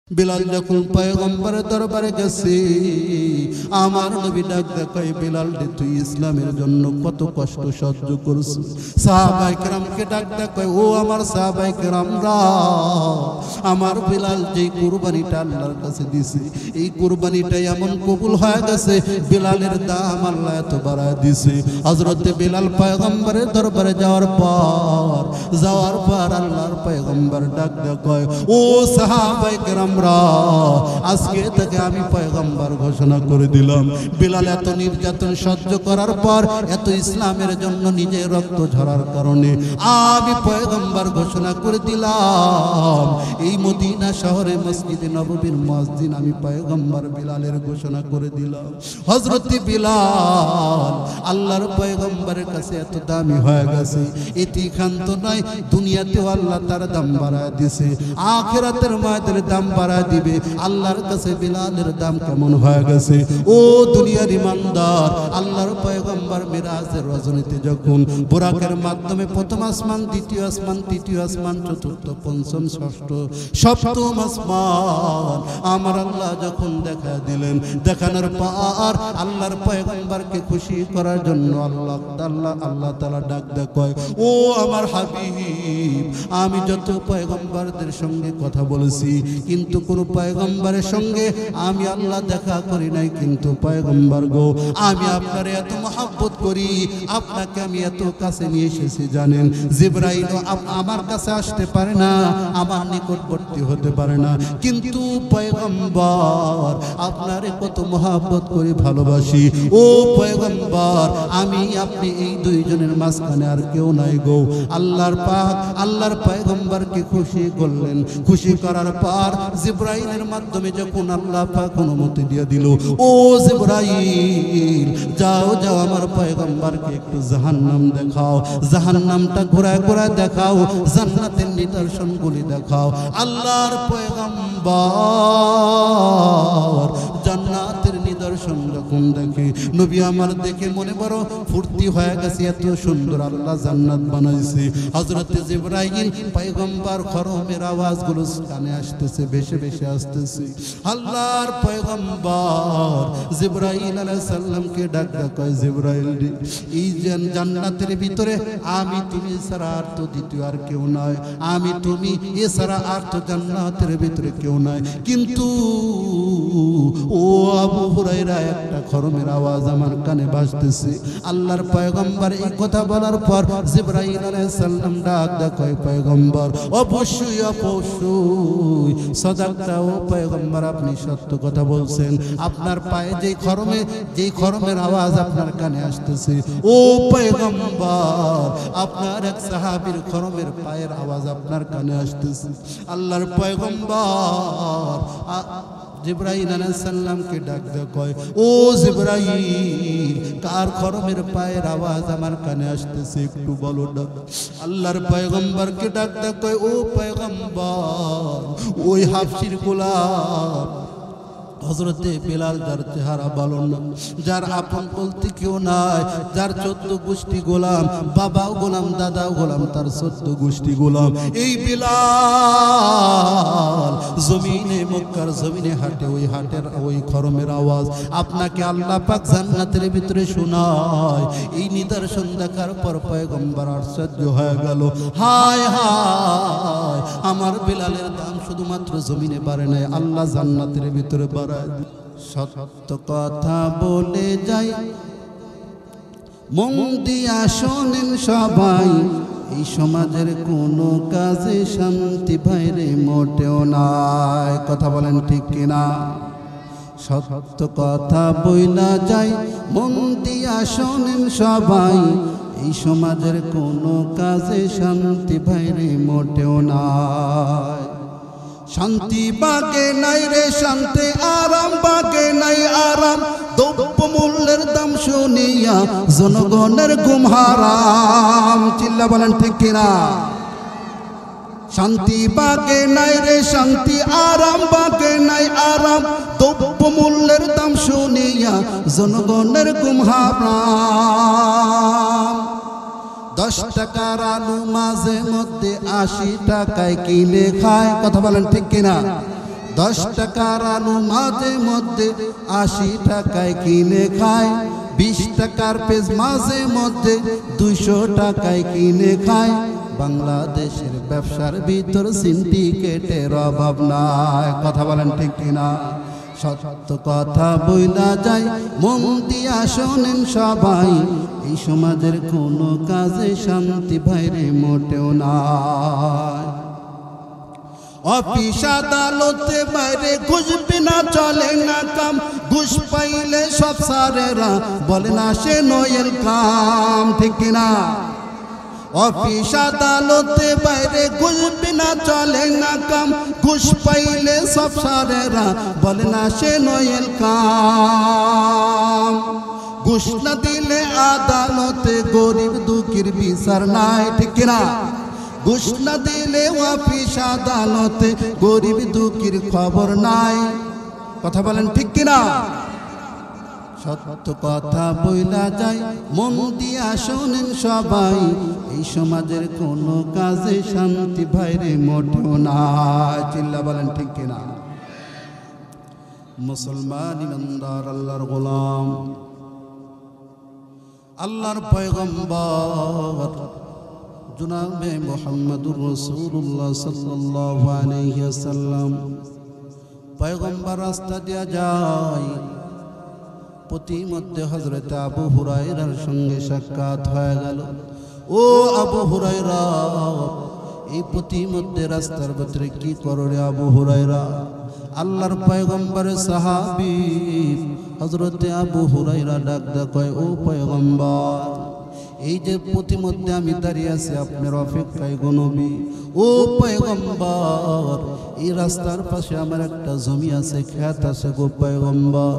বিলাল যখন পয়গম্বরের দরবারে গেছে, আমার নবী ডাক দেখায়, বিলাল রে তুই ইসলামের জন্য কত কষ্ট সহ্য করছিস। সাহাবায়ে কেরামকে ডাক দেখায়, ও আমার সাহাবায়ে কেরামরা, আমার বিলাল যেই কুরবানিটা আল্লাহর কাছে দিছে, এই কুরবানিটা এমন কবুল হয়ে গেছে, বিলালের দাম আল্লাহ এত বাড়ায় দিছে। হযরতে বিলাল পয়গম্বরের দরবারে যাওয়ার পর আল্লাহর পয়গম্বর ডাক দেখায়, ও সাহাবায়ে কেরাম, আজকে থেকে আমি পয়গম্বর ঘোষণা করে দিলাম, বিলাল এত নির্যাতন সহ্য করার পর, এত ইসলামের জন্য নিজের রক্ত ঝরার কারণে আমি পয়গম্বর ঘোষণা করে দিলাম, এই মদিনা শহরে মসজিদে নববীর মুয়াজ্জিন আমি পয়গম্বর বিলালের ঘোষণা করে দিলাম। হযরত বিলাল আল্লাহর পয়গম্বরের কাছে এত দামি হয়ে গেছে, এটি ক্ষান্ত নয়, দুনিয়াতেও আল্লাহ তার দাম বাড়ায় দিছে, আখিরাতের ময়দানে দাম দিবে। আল্লাহর কাছে বিলালের দাম কেমন হয়ে গেছে ও দুনিয়ার ইমানদার। আল্লাহর পয়গম্বর মিরাজের রজনীতে যখন বুরাকের মাধ্যমে প্রথম আসমান, দ্বিতীয় আসমান, তৃতীয় আসমান, চতুর্থ, পঞ্চম, ষষ্ঠ, সপ্তম আসমান আমার আল্লাহ যখন দেখা দিলেন, দেখানোর পর আল্লাহর পয়গম্বরকে খুশি করার জন্য আল্লাহ তাআলা ডাক দেখায়, ও আমার হাবিব, আমি যত পয়গম্বরদের সঙ্গে কথা বলেছি, কিন্তু কোন পয়গম্বরের সঙ্গে আমি আল্লাহ দেখা করি নাই, কিন্তু পয়গম্বর গো, আমি আপনারে এত মহব্বত করি, আপনাকে আমি এত কাছে নিয়ে এসেছি জানেন, জিবরাইল আমার কাছে আসতে পারে না, আমার নিকটবর্তী হতে পারে না, কিন্তু পয়গম্বর আপনারে কত মহব্বত করি, ভালোবাসি, ও পয়গম্বর, আমি আপনি এই দুইজনের মাঝখানে আর কেউ নাই গো। আল্লাহর পাক আল্লাহর পয়গম্বরকে খুশি করলেন, খুশি করার পর জিবরাইলের মাধ্যমে যখন আল্লাহ পাক অনুমতি দিয়ে দিল, ও জিবরাইল যাও যাও আমার পয়গম্বরকে একটু জাহান্নাম দেখাও, জাহান্নামটা ঘোরায় ঘোরায় দেখাও, জান্নাতের নিদর্শনগুলি দেখাও। আল্লাহর পয়গম্বর জান্নাতের নিদর্শন যখন দেখে, নবী আমার দেখে মনে বড় ফুর্তি হয়ে গেছে, এত সুন্দর আল্লাহ জান্নাত বানাইছে। হযরত জিবরাইল পয়গম্বর খরমের আওয়াজগুলো কানে আসতেছে, ভেসে ভেসে আসতেছে। আল্লাহর পয়গম্বর জিবরাইল আলাইহিস সালামকে ডাক দেয়, জিবরাইল রে, এই জান্নাতের ভিতরে আমি তুমি ছাড়া আর তো দ্বিতীয় আর কেউ নাই, আমি তুমি এছাড়া আর তো জান্নাতের ভিতরে কেউ নাই, কিন্তু ও আবু হুরায়রা একটা খরমের আওয়াজ আমার কানে বাজতেছে। আল্লাহর পয়গম্বর এই কথা বলার পর জিবরাইল আলাইহিস সালাম ডাক দেয়, পয়গম্বর অবশ্যই অবশ্যই সদাকতা, ও পয়গম্বর আপনি সত্য কথা বলছেন, আপনার পায়ে যেই খরমের আওয়াজ আপনার কানে আসতেছে, ও পয়গম্বর আপনার এক সাহাবীর খরমের পায়ের আওয়াজ আপনার কানে আসতেছে। আল্লাহর পয়গম্বর জিবরাইল আলাইহিস সালামকে ডাক দেয়, ও জিবরাইল কার খরমের পায়ের আওয়াজ আমার কানে আসতেছে একটু বলো না। আল্লাহর পয়গম্বরকে ডাক দেয়, ও পয়গম্বর, ওই হাফসির গোলাম হযরতে বিলাল, যার চেহারা ভালো না, যার আপন বলতে কেউ নাই, যার 14 গোষ্ঠী গোলাম, বাবাও গোলাম, দাদাও গোলাম, তার 14 গোষ্ঠী গোলাম, এই বিলাল জমিনে, মক্কার জমিনে হাঁটে, ওই হাটের ওই খরমের আওয়াজ আপনাকে আল্লাহ পাক জান্নাতের ভিতরে শোনায়। এই নিদর্শন দেখার পর পয়গম্বর আশ্চর্য হয়ে গেল, হায় হায়, আমার বিলালের দাম শুধুমাত্র জমিনে বাড়ে নাই, আল্লাহ জান্নাতের ভিতরে বাড়ায়। সত্য কথা বলে যাই, মন দিয়া শোনেন সবাই, এই সমাজের কোনো কাজে শান্তি বাইরে মোটেও নাই, কথা বলেন ঠিক কিনা? সত্য কথা বইলা যাই, মন দিয়া শোনেন সবাই, এই সমাজের কোনো কাজে শান্তি বাইরে মোটেও নাই। শান্তি বাগে নাই রে শান্তি, আরাম বাগে নাই আরাম, দ্রব্য মূল্যের দাম শুনিয়া জনগণের ঘুম হারাম, চিল্লা বলেন ঠিক কিনা? শান্তি বাগে নাই রে শান্তি, আরাম বাগে নাই আরাম, দ্রব্য মূল্যের দাম শুনিয়া জনগণের ঘুম হারাম। 10 টাকার আলু মাঝে মধ্যে 80 টাকায় কিনে খায়, কথা বলেন ঠিক কিনা? 10 টাকার আলু মাঝে মধ্যে 80 টাকায় কিনে খায়, 20 টাকার পেঁয়াজ মাঝে মধ্যে 200 টাকায় কিনে খায়। বাংলাদেশের ব্যবসার ভিতর সিন্ডিকেটের অভাব নাই। কথা বলেন ঠিক কিনা? সত্য কথা বইলা যায়, মন দিয়া শোনেন সবাই, এই সমাজের কোনো কাজে শান্তি বাইরে মোটেও নাই। অফিস আদালতে বাইরে ঘুষ বিনা চলে না কাম, ঘুষ পাইলে সব সারেরা বলে না সে নয়ের কাম। ঠিক কিনা? অফিস আদালতে বাইরে ঘুষ বিনা চলে না কাম, ঘুষ পাইলে সব সারেরা বলে না সে নয়ের কাম। ঘুষ না দিলে আদালতে গরিব দুঃখীর বিচার নাই। ঠিক কিনা? ঘুষ না দিলে অফিস আদালতে গরিব দুঃখীর খবর নাই। কথা বলেন ঠিক কিনা? সত্য কথা বইলা যায়, মন দিয়া শোনেন সবাই, এই সমাজের কোনো কাজে শান্তি বাইরে মোটেও নাই। চিল্লা বলেন ঠিক কিনা? মুসলমান ইমানদার আল্লাহর গোলাম, আল্লাহর পয়গম্বর জনাবে মুহাম্মদুর রাসূলুল্লাহ সাল্লাল্লাহু আলাইহি ওয়াসাল্লাম পয়গম্বর রাস্তা দিয়া যায়, প্রতিমধ্যে হযরত আবু হুরায়রার সঙ্গে সাক্ষাৎ হয়ে গেল। ও আবু হুরায়রা, এই প্রতিমধ্যে রাস্তার ভিতরে কি করো রে আবু হুরায়রা? আল্লাহর পয়গম্বরের সাহাবী হযরত আবু হুরায়রা ডাক দেয়, কয় ও পয়গম্বর, এই যে প্রতিমধ্যে আমি দাঁড়িয়ে আছি আপনার অপেক্ষায় গো নবী। ও পয়গম্বর, এই রাস্তার পাশে আমার একটা জমি আছে, ক্ষেত আছে গো পয়গম্বর।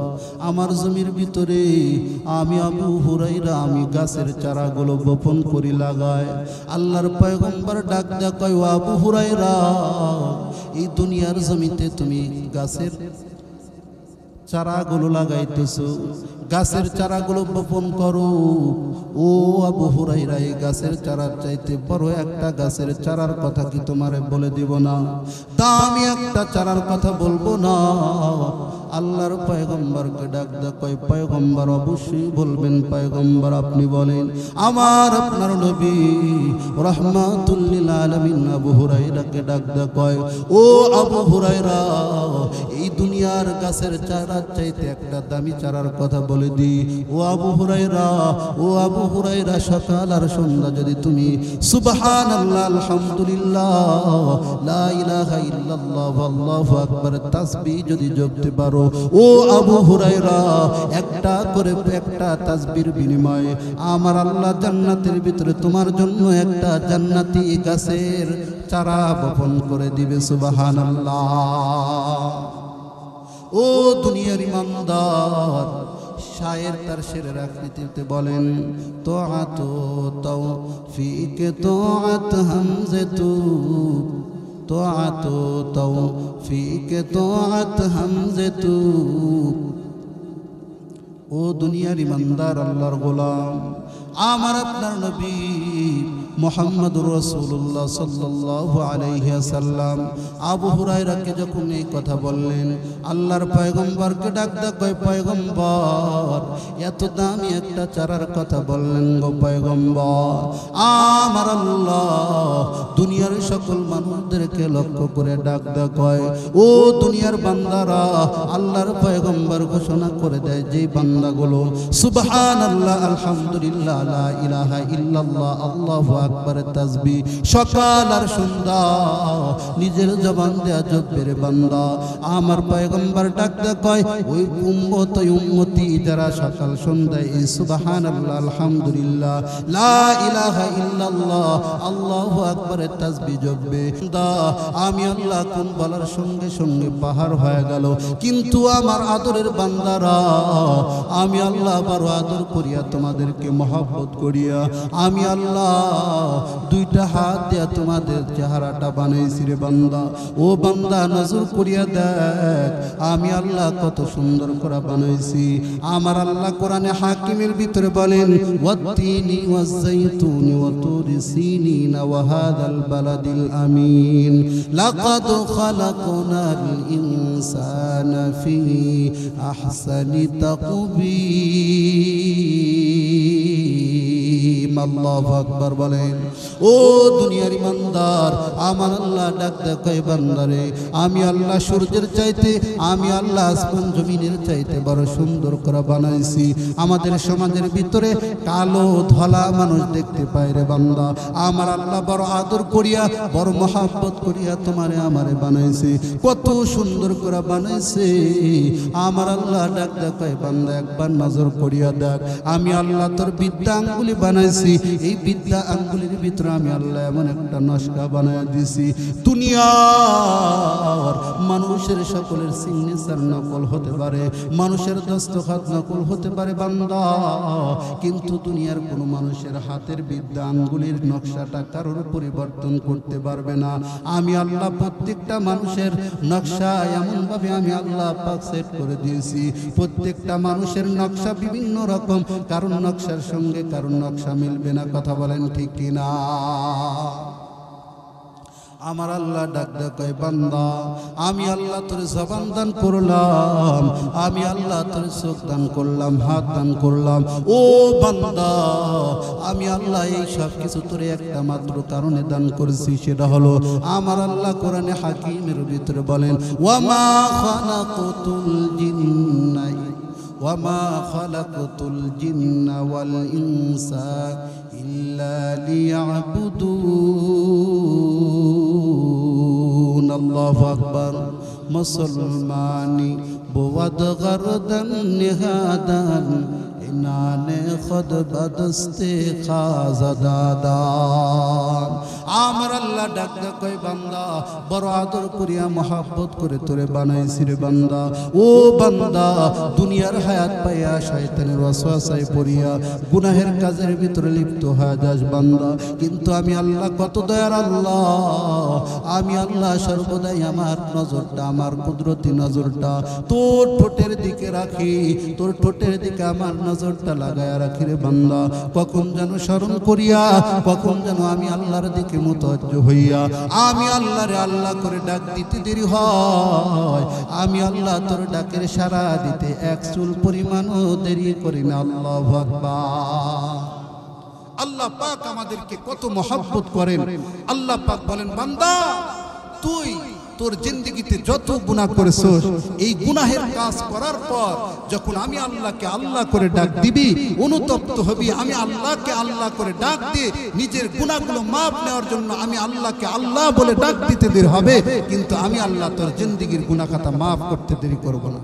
আমার জমির ভিতরে আমি আবু হুরায়রা আমি গাছের চারাগুলো বপন করি লাগাই। আল্লাহর পয়গম্বর ডাক দেয়, কয় ও আবু হুরায়রা, এই দুনিয়ার জমিতে তুমি গাছের চারাগুলো লাগাইতেছো, গাছের চারাগুলো বপন করো। ও আবু হুরায়রা, এই গাছের চারার চাইতে বড় একটা গাছের চারার কথা কি তোমারে বলে দিব না? দামি একটা চারার কথা বলবো না? আল্লাহর পয়গম্বরকে ডাক দেয়, কয় পয়গম্বর অবশ্যই বলবেন। পয়গম্বর আপনি বলেন। আমার আপনার নবী রাহমাতুল লিল আলামিন আবু হুরায়রাকে ডাক দেয়, কয় ও আবু হুরায়রা, এই দুনিয়ার গাছের চারার চাইতে একটা দামি চারার কথা বলে দি। ও আবু হুরায়রা, ও আবু হুরায়রা, সকাল আর সন্ধ্যা যদি তুমি সুবহানাল্লাহ, আলহামদুলিল্লাহ, লা ইলাহা ইল্লাল্লাহ, আল্লাহু আকবার তাসবিহ যদি জপতে পারো, ও আবু হুরায়রা, একটা করে একটা তাসবির বিনিময়ে আমার আল্লাহ জান্নাতের ভিতরে তোমার জন্য একটা জান্নাতি গাছের চারা বপন করে দিবে। সুবহানাল্লাহ। ও দুনিয়ার ইমানদার, শায়ের তার শেরের আকৃতিতে বলেন, তোআত তৌফিক তোআত হামজাতু, তোআত তৌফিক তোআত হামজাতু। ও দুনিয়ার ইমানদার আল্লাহর গোলাম, আমার আপনার নবী মুহাম্মদুর রাসূলুল্লাহ সাল্লাল্লাহু আলাইহি ওয়াসাল্লাম আবু হুরায়রাকে যখন এই কথা বললেন, আল্লাহর পয়গম্বরকে ডাক দেয়, কয় পয়গম্বর, এত দামি একটা চারার কথা বললেন গো পয়গম্বর। আমার আল্লাহ দুনিয়ার সকল মানুষদেরকে লক্ষ্য করে ডাক দেয়, কয় ও দুনিয়ার বান্দারা, আল্লাহর পয়গম্বর ঘোষণা করে দেয়, যে বান্দাগুলো সুবহানাল্লাহ, আলহামদুলিল্লাহ, লা ইলাহা ইল্লাল্লাহ, আল্লাহু আকবার তাসবিহ সকাল আর সন্ধ্যা নিজের জবান দেয়া জপের বান্দা, আমার পয়গম্বর ডাক দেয়, কয় ওই উম্মত উম্মতি যারা সকাল সন্ধ্যায় এই সুবহানাল্লাহ, আলহামদুলিল্লাহ, লা ইলাহা ইল্লাল্লাহ, আল্লাহু আকবার তাসবিহ জপবে, আমি আল্লাহ কোন বলার সঙ্গে সঙ্গে পাহাড় হয়ে গেল। কিন্তু আমার আদরের বান্দারা, আমি আল্লাহ বড় আদর করিয়া তোমাদেরকে মহব্বত মহব্বত করিয়া আমি আল্লাহ দুইটা হাত দিয়া তোমাদের চেহারাটা বানাইছি রে বান্দা। ও বান্দা নজর করিয়া দেখ আমি আল্লাহ কত সুন্দর করে বানাইছি। আমার আল্লাহ কোরআনে হাকিমের ভিতরে বলেন ওয়াত্তিনি ওয়াজ্জাইতুনি ওয়া তুরি সিনিন ওয়া হাদাল বালাদিল আমিন লাকাদ খালাকনাল ইনসানা ফি আহসানি তাকবীম। আল্লাহু আকবার বলেন। ও দুনিয়ার ইমানদার আমার আল্লাহ ডাক দেয় কয় বান্দারে আমি আল্লাহ সূর্যের চাইতে আমি আল্লাহ আসমান জমিনের চাইতে বড় সুন্দর করে বানাইছি। আমাদের সমাজের ভিতরে কালো ধলা মানুষ দেখতে পায় রে বান্দা। আমার আল্লাহ বড় আদর করিয়া বড় মহব্বত করিয়া তোমারে আমারে বানাইছে, কত সুন্দর করে বানাইছে। আমার আল্লাহ ডাক দেয় কয় বান্দা একবার নজর করিয়া দেখ আমি আল্লাহ তোর বিদ্যা আঙ্গুলি বানাইছি। এই বিদ্যা আঙ্গুলির ভিতরে আমি আল্লাহ এমন একটা নকশা বানায় দিছি দুনিয়ার মানুষের সকলের সিগনেচার নকল হতে পারে, মানুষের দস্তখত নকল হতে পারে বান্দা, কিন্তু দুনিয়ার কোনো মানুষের হাতের বিদ্যা আঙ্গুলির নকশাটা কারোর পরিবর্তন করতে পারবে না। আমি আল্লাহ প্রত্যেকটা মানুষের নকশা এমনভাবে আমি আল্লাহ পাক সেট করে দিয়েছি। প্রত্যেকটা মানুষের নকশা বিভিন্ন রকম, কারণ নকশার সঙ্গে কারণ নকশা মিলবে না। কথা বলেন ঠিক কিনা? আমার আল্লাহ ডাক দেয় কয় বান্দা আমি আল্লাহ তোর জবান দান করলাম, আমি আল্লাহ তোর চোখ দান করলাম, হাত দান করলাম। ও বান্দা আমি আল্লাহ এই সব কিছু তোরে একটা মাত্র কারণে দান করেছি, সেটা হলো আমার আল্লাহ কোরআনে হাকিমের ভিতরে বলেন ওয়ামা খালাকাতুল জিন্না ওয়ামা খালাকাতুল জিন্না ওয়াল ইনসা ইল্লা লিয়াবুদুন। আল্লাহু আকবার। মুসলমানি বুয়াদ গরদান নিহাদান ইনানে খুদ বদস্তে খাজাদাদান। আমার আল্লাহ ডাক ডাক কয় বান্দা বড় আদর করিয়া মহব্বত করে তোরে বানাইছি রে বান্দা। ও বান্দা দুনিয়ার হায়াত পাইয়া শয়তানের ওয়াসওয়াসায় পড়িয়া গুনাহের কাজের ভিতরে লিপ্ত হয়ে যাস বান্দা, কিন্তু আমি আল্লাহ কত দয়ার আল্লাহ। আমি আল্লাহ সর্বদাই আমার নজরটা, আমার কুদরতি নজরটা তোর ঠোঁটের দিকে রাখি, তোর ঠোঁটের দিকে আমার নজরটা লাগায়া রাখি রে বান্দা। কখন যেন স্মরণ করিয়া, কখন যেন আমি আল্লাহর দিকে মুতাওয়াজ্জ হইয়া আমি আল্লাহরে আল্লাহ করে ডাক দিতে দেরি হয়, আমি আল্লাহ তোর ডাকের সাড়া দিতে এক চুল পরিমাণও দেরি করি না। আল্লাহু আকবার। আল্লাহ পাক আমাদেরকে কত মহব্বত করেন। আল্লাহ পাক বলেন বান্দা তুই তোর জিন্দেগিতে যত গুনাহ করেছস এই গুনাহের কাজ করার পর যখন আমি আল্লাহকে আল্লাহ করে ডাক দিবি, অনুতপ্ত হবি, আমি আল্লাহকে আল্লাহ করে ডাক দিয়ে নিজের গুনাহগুলো মাপ নেওয়ার জন্য আমি আল্লাহকে আল্লাহ বলে ডাক দিতে দেরি হবে, কিন্তু আমি আল্লাহ তোর জিন্দেগির গুনাহ খাতা মাফ করতে দেরি করব না।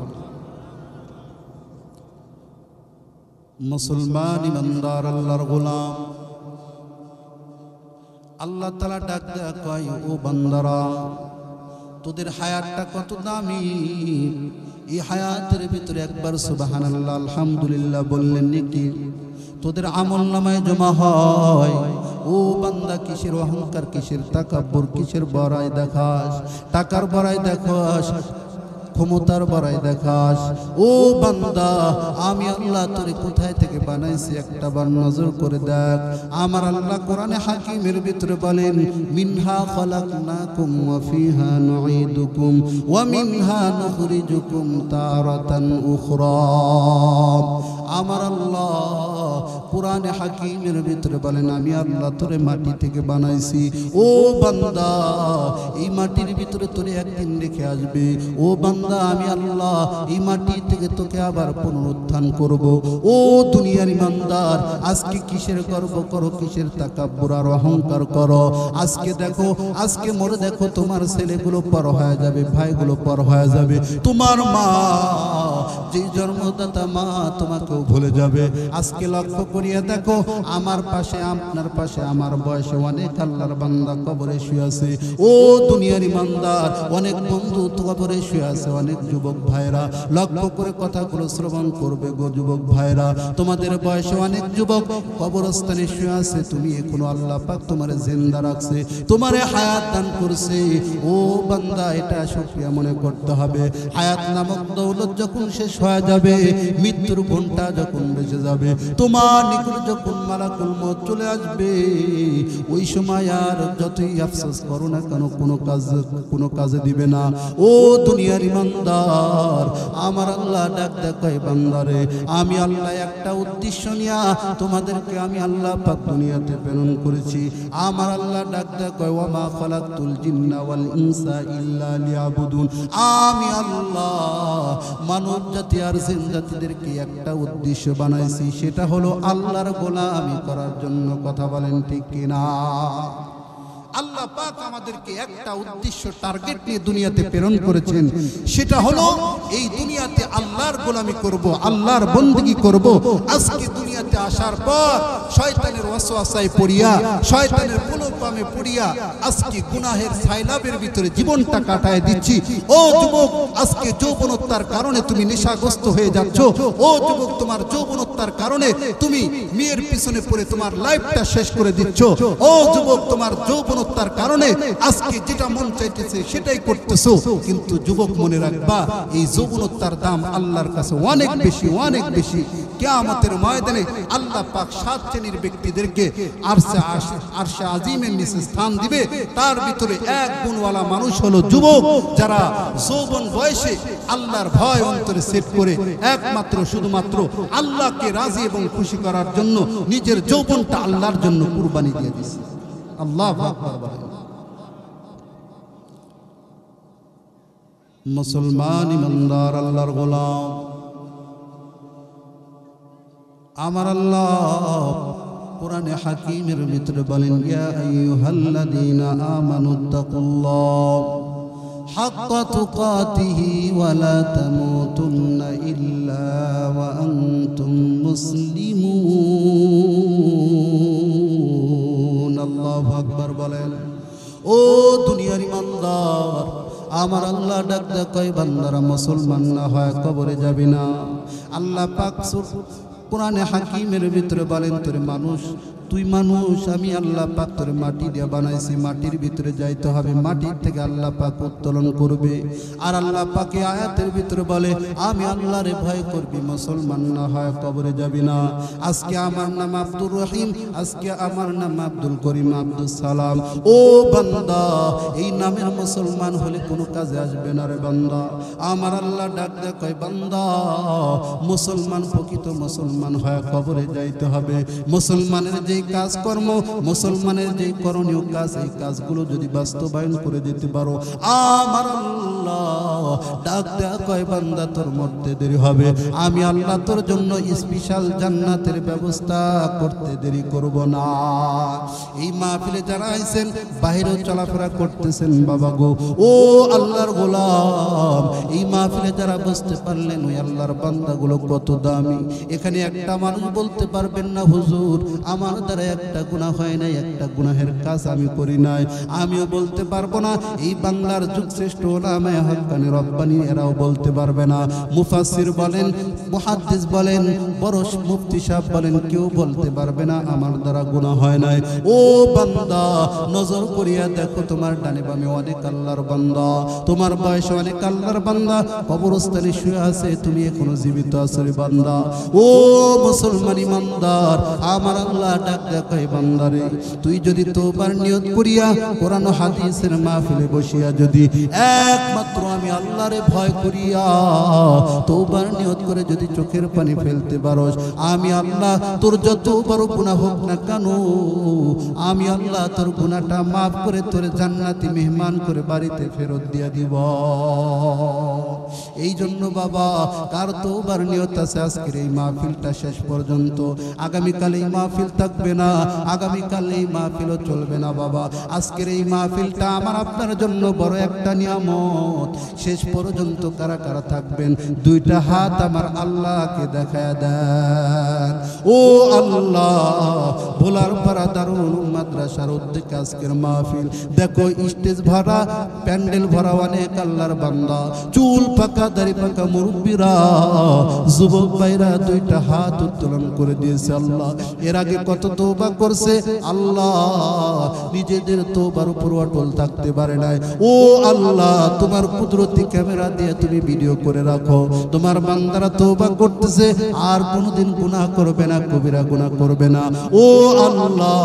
মুসলমান ইমানদার আল্লাহর গোলাম আল্লাহ তাআলা ডাক দেয়া কয় ও বান্দারা তোদের হায়াতটা কত দামি, এই হায়াতের ভিতরে একবার সুবহানাল্লাহ আলহামদুলিল্লাহ বললেন নাকি তোদের আমলনামায় জমা হয়। ও বান্দা কিসের অহংকার, কিসের তাকাব্বুর, কিসের বড়াই দেখাস, টাকার বড়াই দেখাস, ক্ষমতার বড়াই দেখাস। ও বান্দা আমি আল্লাহ তোরে কোথায় থেকে বানাইছি একটা বার নজর করে দেখ। আমার আল্লাহ কোরআনে হাকিমের ভিতরে বলেন মিনহা খালাকনাকুম ওয়া ফিহা নুঈদুকুম ওয়া মিনহা নুখরিজুকুম তারাতান উখরা। আমার আল্লাহ কোরআনে হাকিমের ভিতরে বলেন আমি আল্লাহ তোরে মাটি থেকে বানাইছি। ও বান্দা এই মাটির ভিতরে তোরে একদিন রেখে আসবে। ও বান্দা আমি আল্লাহ এই মাটি থেকে তোকে আবার পুনরুত্থান করব। ও দুনিয়ার ইমানদার আজকে কিসের গর্ব করো, কিসের তাকাব্বুর আর অহংকার করো? আজকে দেখো, আজকে মরে দেখো তোমার ছেলেগুলো পর হয়ে যাবে, ভাইগুলো পর হয়ে যাবে, তোমার মা যে জন্মদাতা মা তোমাকেও ভুলে যাবে। আজকে লক্ষ্য করে করিয়া দেখো আমার পাশে আপনার পাশে আমার বয়সে অনেক আল্লাহর বান্দা কবরে শুয়ে আছে। ও দুনিয়ার ইমানদার, অনেক বন্ধু কবরে শুয়ে আছে, অনেক যুবক ভাইরা লক্ষ্য করে কথাগুলো শ্রবণ করবে গো যুবক ভাইরা। তোমাদের বয়সে অনেক যুবক কবরস্থানে শুয়ে আছে, তুমি এখনো আল্লাহ পাক তোমারে জিন্দা রাখছে, তোমারে হায়াত দান করছে। ও বান্দা, এটা শুকরিয়া মনে করতে হবে। হায়াত নামক দৌলত যখন শেষ হয়ে যাবে, মৃত্যুর ঘন্টা যখন বেজে যাবে, তোমার নিকট যখন মালাকুল মউত চলে আসবে, ওই সময় আর যতই আফসোস করো না কেন কোনো কাজে দিবে না। ও দুনিয়ার ইমানদার, আমার আল্লাহ ডাক দেয় বান্দারে, আমি আল্লাহ একটা উদ্দেশ্য নিয়ে তোমাদেরকে আমি আল্লাহ পাক দুনিয়াতে প্রেরণ করেছি। আমার আল্লাহ ডাক দেয়, ওয়া মা খালাকতুল জিন্না ওয়াল ইনসা ইল্লা লিয়াবুদুন। আমি আল্লাহ মানব জাতি আর জিন জাতিদেরকে একটা উদ্দেশ্য বানাইছি, সেটা হলো আল্লাহর গোলামি করার জন্য। কথা বলেন ঠিক কিনা? আল্লাহ পাক আমাদেরকে একটা উদ্দেশ্য টার্গেট নিয়ে দুনিয়াতে প্রেরণ করেছেন, সেটা হলো এই দুনিয়াতে আল্লাহর গোলামি করব, আল্লাহর বندگی করব। আজকে দুনিয়াতে আসার পর শয়তানের ওয়াসওয়াসায় পড়িয়া, শয়তানের প্রলোভনে পড়িয়া আজকে গুনাহের সাইলাবের ভিতরে জীবনটা কাটায় দিচ্ছি। ও যুবক, আজকে যৌবনতার কারণে তুমি নেশাগ্রস্ত হয়ে যাচ্ছ। ও যুবক, তোমার যৌবনতার কারণে তুমি মেয়ের পিছনে পড়ে তোমার লাইফটা শেষ করে দিচ্ছ। ও যুবক, তোমার যৌবন তার কারণে আজকে যেটা মন চাইতেছে সেটাই করতেছো। কিন্তু যুবক, মনে রাখবা, এই যৌবনতার দাম আল্লাহর কাছে অনেক বেশি, অনেক বেশি। কিয়ামতের ময়দানে আল্লাহ পাক 7 শ্রেণীর ব্যক্তিদেরকে আরশে আজিমের নিচে স্থান দিবে। তার ভিতরে এক গুণওয়ালা মানুষ হলো যুবক, যারা যৌবন বয়সে আল্লাহর ভয় অন্তরে সেট করে একমাত্র শুধুমাত্র আল্লাহকে রাজি এবং খুশি করার জন্য নিজের যৌবনটা আল্লাহর জন্য কুরবানি দিয়ে দিয়েছে। আল্লাহু আকবার বলেন। মুসলমান ইমানদার আল্লাহর গোলাম, আমার আল্লাহ কোরআনে হাকিমের ভিতরে বলেন, ইয়া আইয়ুহাল্লাযীনা আমানুত্তাকুল্লাহ হাক্কা তুকাতিহি ওয়া লা তামুতুন্না ইল্লা ওয়া আনতুম মুসলিমুন। আল্লাহু আকবার বলেন। ও দুনিয়ার ইমানদার, আমার আল্লাহ ডাক দেয়, বান্দারা মুসলমান না হয় কবরে যাবি না। আল্লাহ পাক কোরআনে হাকিমের ভিতরে বলেন, তোরে মানুষ, তুই মানুষ, আমি আল্লাহ পাক তোরে মাটি দিয়ে বানাইছি, মাটির ভিতরে যাইতে হবে, মাটির থেকে আল্লাহ পাক উত্তোলন করবে। আর আল্লাহ পাকে আয়াতের ভিতরে বলে, আমি আল্লাহরে ভয় করবি, মুসলমান না হয় কবরে যাবি না। আজকে আমার নাম আব্দুর রহিম, আজকে আমার নাম আব্দুল করিম, আব্দুল সালাম। ও বান্দা, এই নামের মুসলমান হলে কোনো কাজে আসবে না রে বান্দা। আমার আল্লাহ ডাক দেয়, কয় বান্দা, মুসলমান প্রকৃত মুসলমান হয় কবরে যাইতে হবে। মুসলমানের যে কাজকর্ম, মুসলমানের যে করণীয় কাজ, এই কাজগুলো যদি বাস্তবায়ন করে দিতে পারো, আমার আল্লাহ ডাক দেয়া কয়, বান্দা তোর মরতে দেরি হবে, আমি আল্লাহ তোর জন্য স্পেশাল জান্নাতের ব্যবস্থা করতে দেরি করব না। এই মাহফিলে যারা আইছেন, বাইরেও চলাফেরা করতেছেন বাবা গো, ও আল্লাহর গোলাম, এই মাহফিলে যারা বসতে পারলেন, ওই আল্লাহর বান্দাগুলো কত দামি। এখানে একটা মানুষ বলতে পারবেন না, হুজুর আমার দ্বারা একটা গুনাহ হয় নাই, একটা গুনাহের কাজ আমি করি নাই। আমিও বলতে পারবো না, এই বাংলার যুগ শ্রেষ্ঠ ওলামায়ে হক্কানি রব্বানি এরাও বলতে পারবে না। মুফাসসির বলেন, মুহাদ্দিস বলেন, বড় মুফতি সাহেব বলেন, কেউ বলতে পারবে না আমার দ্বারা গুনাহ হয় নাই। ও বান্দা, নজর করিয়া দেখো, তোমার ডানে বামে অনেক আল্লাহর বান্দা, তোমার বয়সে অনেক আল্লাহর বান্দা কবরস্থানে শুয়ে আছে, তুমি এখনো জীবিত আছো রে বান্দা। ও মুসলমান ইমানদার, আমার আল্লাহ ডাক দেয়, বান্দারে, তুই যদি তওবার নিয়ত করিয়া কোরআন ও হাদিসের মাহফিলে বসিয়া যদি একমাত্র আমি আল্লাহরে ভয় করিয়া তওবার নিয়ত করে যদি চোখের পানি ফেলতে পারোস, আমি আল্লাহ তোর যত বড় গুনাহ হোক না কেন, আমি আল্লাহ তোর গুনাহটা মাফ করে তোর জান্নাতি মেহমান করে বাড়িতে ফেরত দিয়া দিব। এই জন্য বাবা, কার তওবার নিয়ত আছে আজকের এই মাহফিলটা শেষ পর্যন্ত, আগামীকাল এই মাহফিল থাকবে না, আগামীকাল এই মাহফিলও চলবে না বাবা। আজকের এই মাহফিলটা আমার আপনার জন্য বড় একটা নিয়ামত। সে শেষ পর্যন্ত কারা কারা থাকবেন দুইটা হাত আমার আল্লাহকে দেখায় দেন। ও আল্লাহ, ভোলার পাড়া দারুল উলুম মাদ্রাসার উদ্যোগে আজকের মাহফিল দেখো, স্টেজ ভরা, প্যান্ডেল ভরা, অনেক আল্লাহর বান্দা, চুল পাকা দাড়ি পাকা মুরব্বীরা, যুবক ভাইরা দুইটা হাত উত্তোলন করে দিয়েছে। আল্লাহ, এর আগে কত তওবা করছে আল্লাহ, নিজেদের তওবার উপর অটল থাকতে পারে নাই। ও আল্লাহ, তোমার কুদরতি ক্যামেরা দিয়ে তুমি ভিডিও করে রাখো, তোমার বান্দারা তওবা করতেছে, আর কোনোদিন গুনাহ করবে না, কবিরা গুনাহ করবে না। ও আল্লাহ,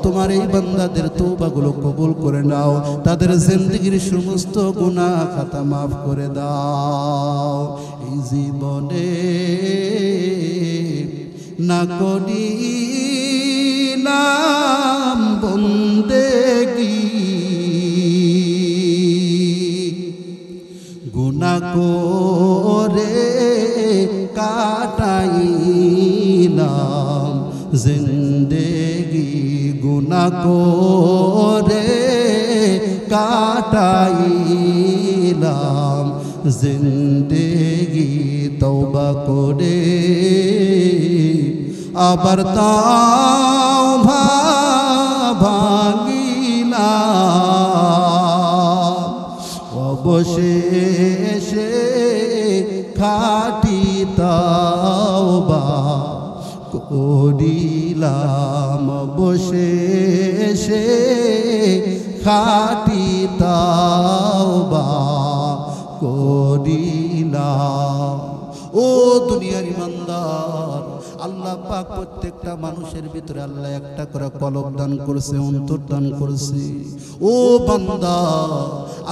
তোমার এই বান্দাদের তওবাগুলো কবুল করে নাও, তাদের জিন্দেগির সমস্ত গুনাহ খাতা মাফ করে দাও। এই জীবনে না করিলাম বন্দেগি, গুনাহ করে কাটাইলাম জিন্দেগি, গুনাহ করে কাটাইলাম জিন্দেগি, তওবা করে আবার তাও ভাঙিলাম, অবশেষে খাঁটি তাওবা করিলাম, অবশেষে খাঁটি তাওবা করিলাম। ও দুনিয়ার ইমানদার, আল্লাহ পাক প্রত্যেকটা মানুষের ভিতরে আল্লাহ একটা করে কলব দান করেছে, অন্তর দান করেছে। ও বান্দা,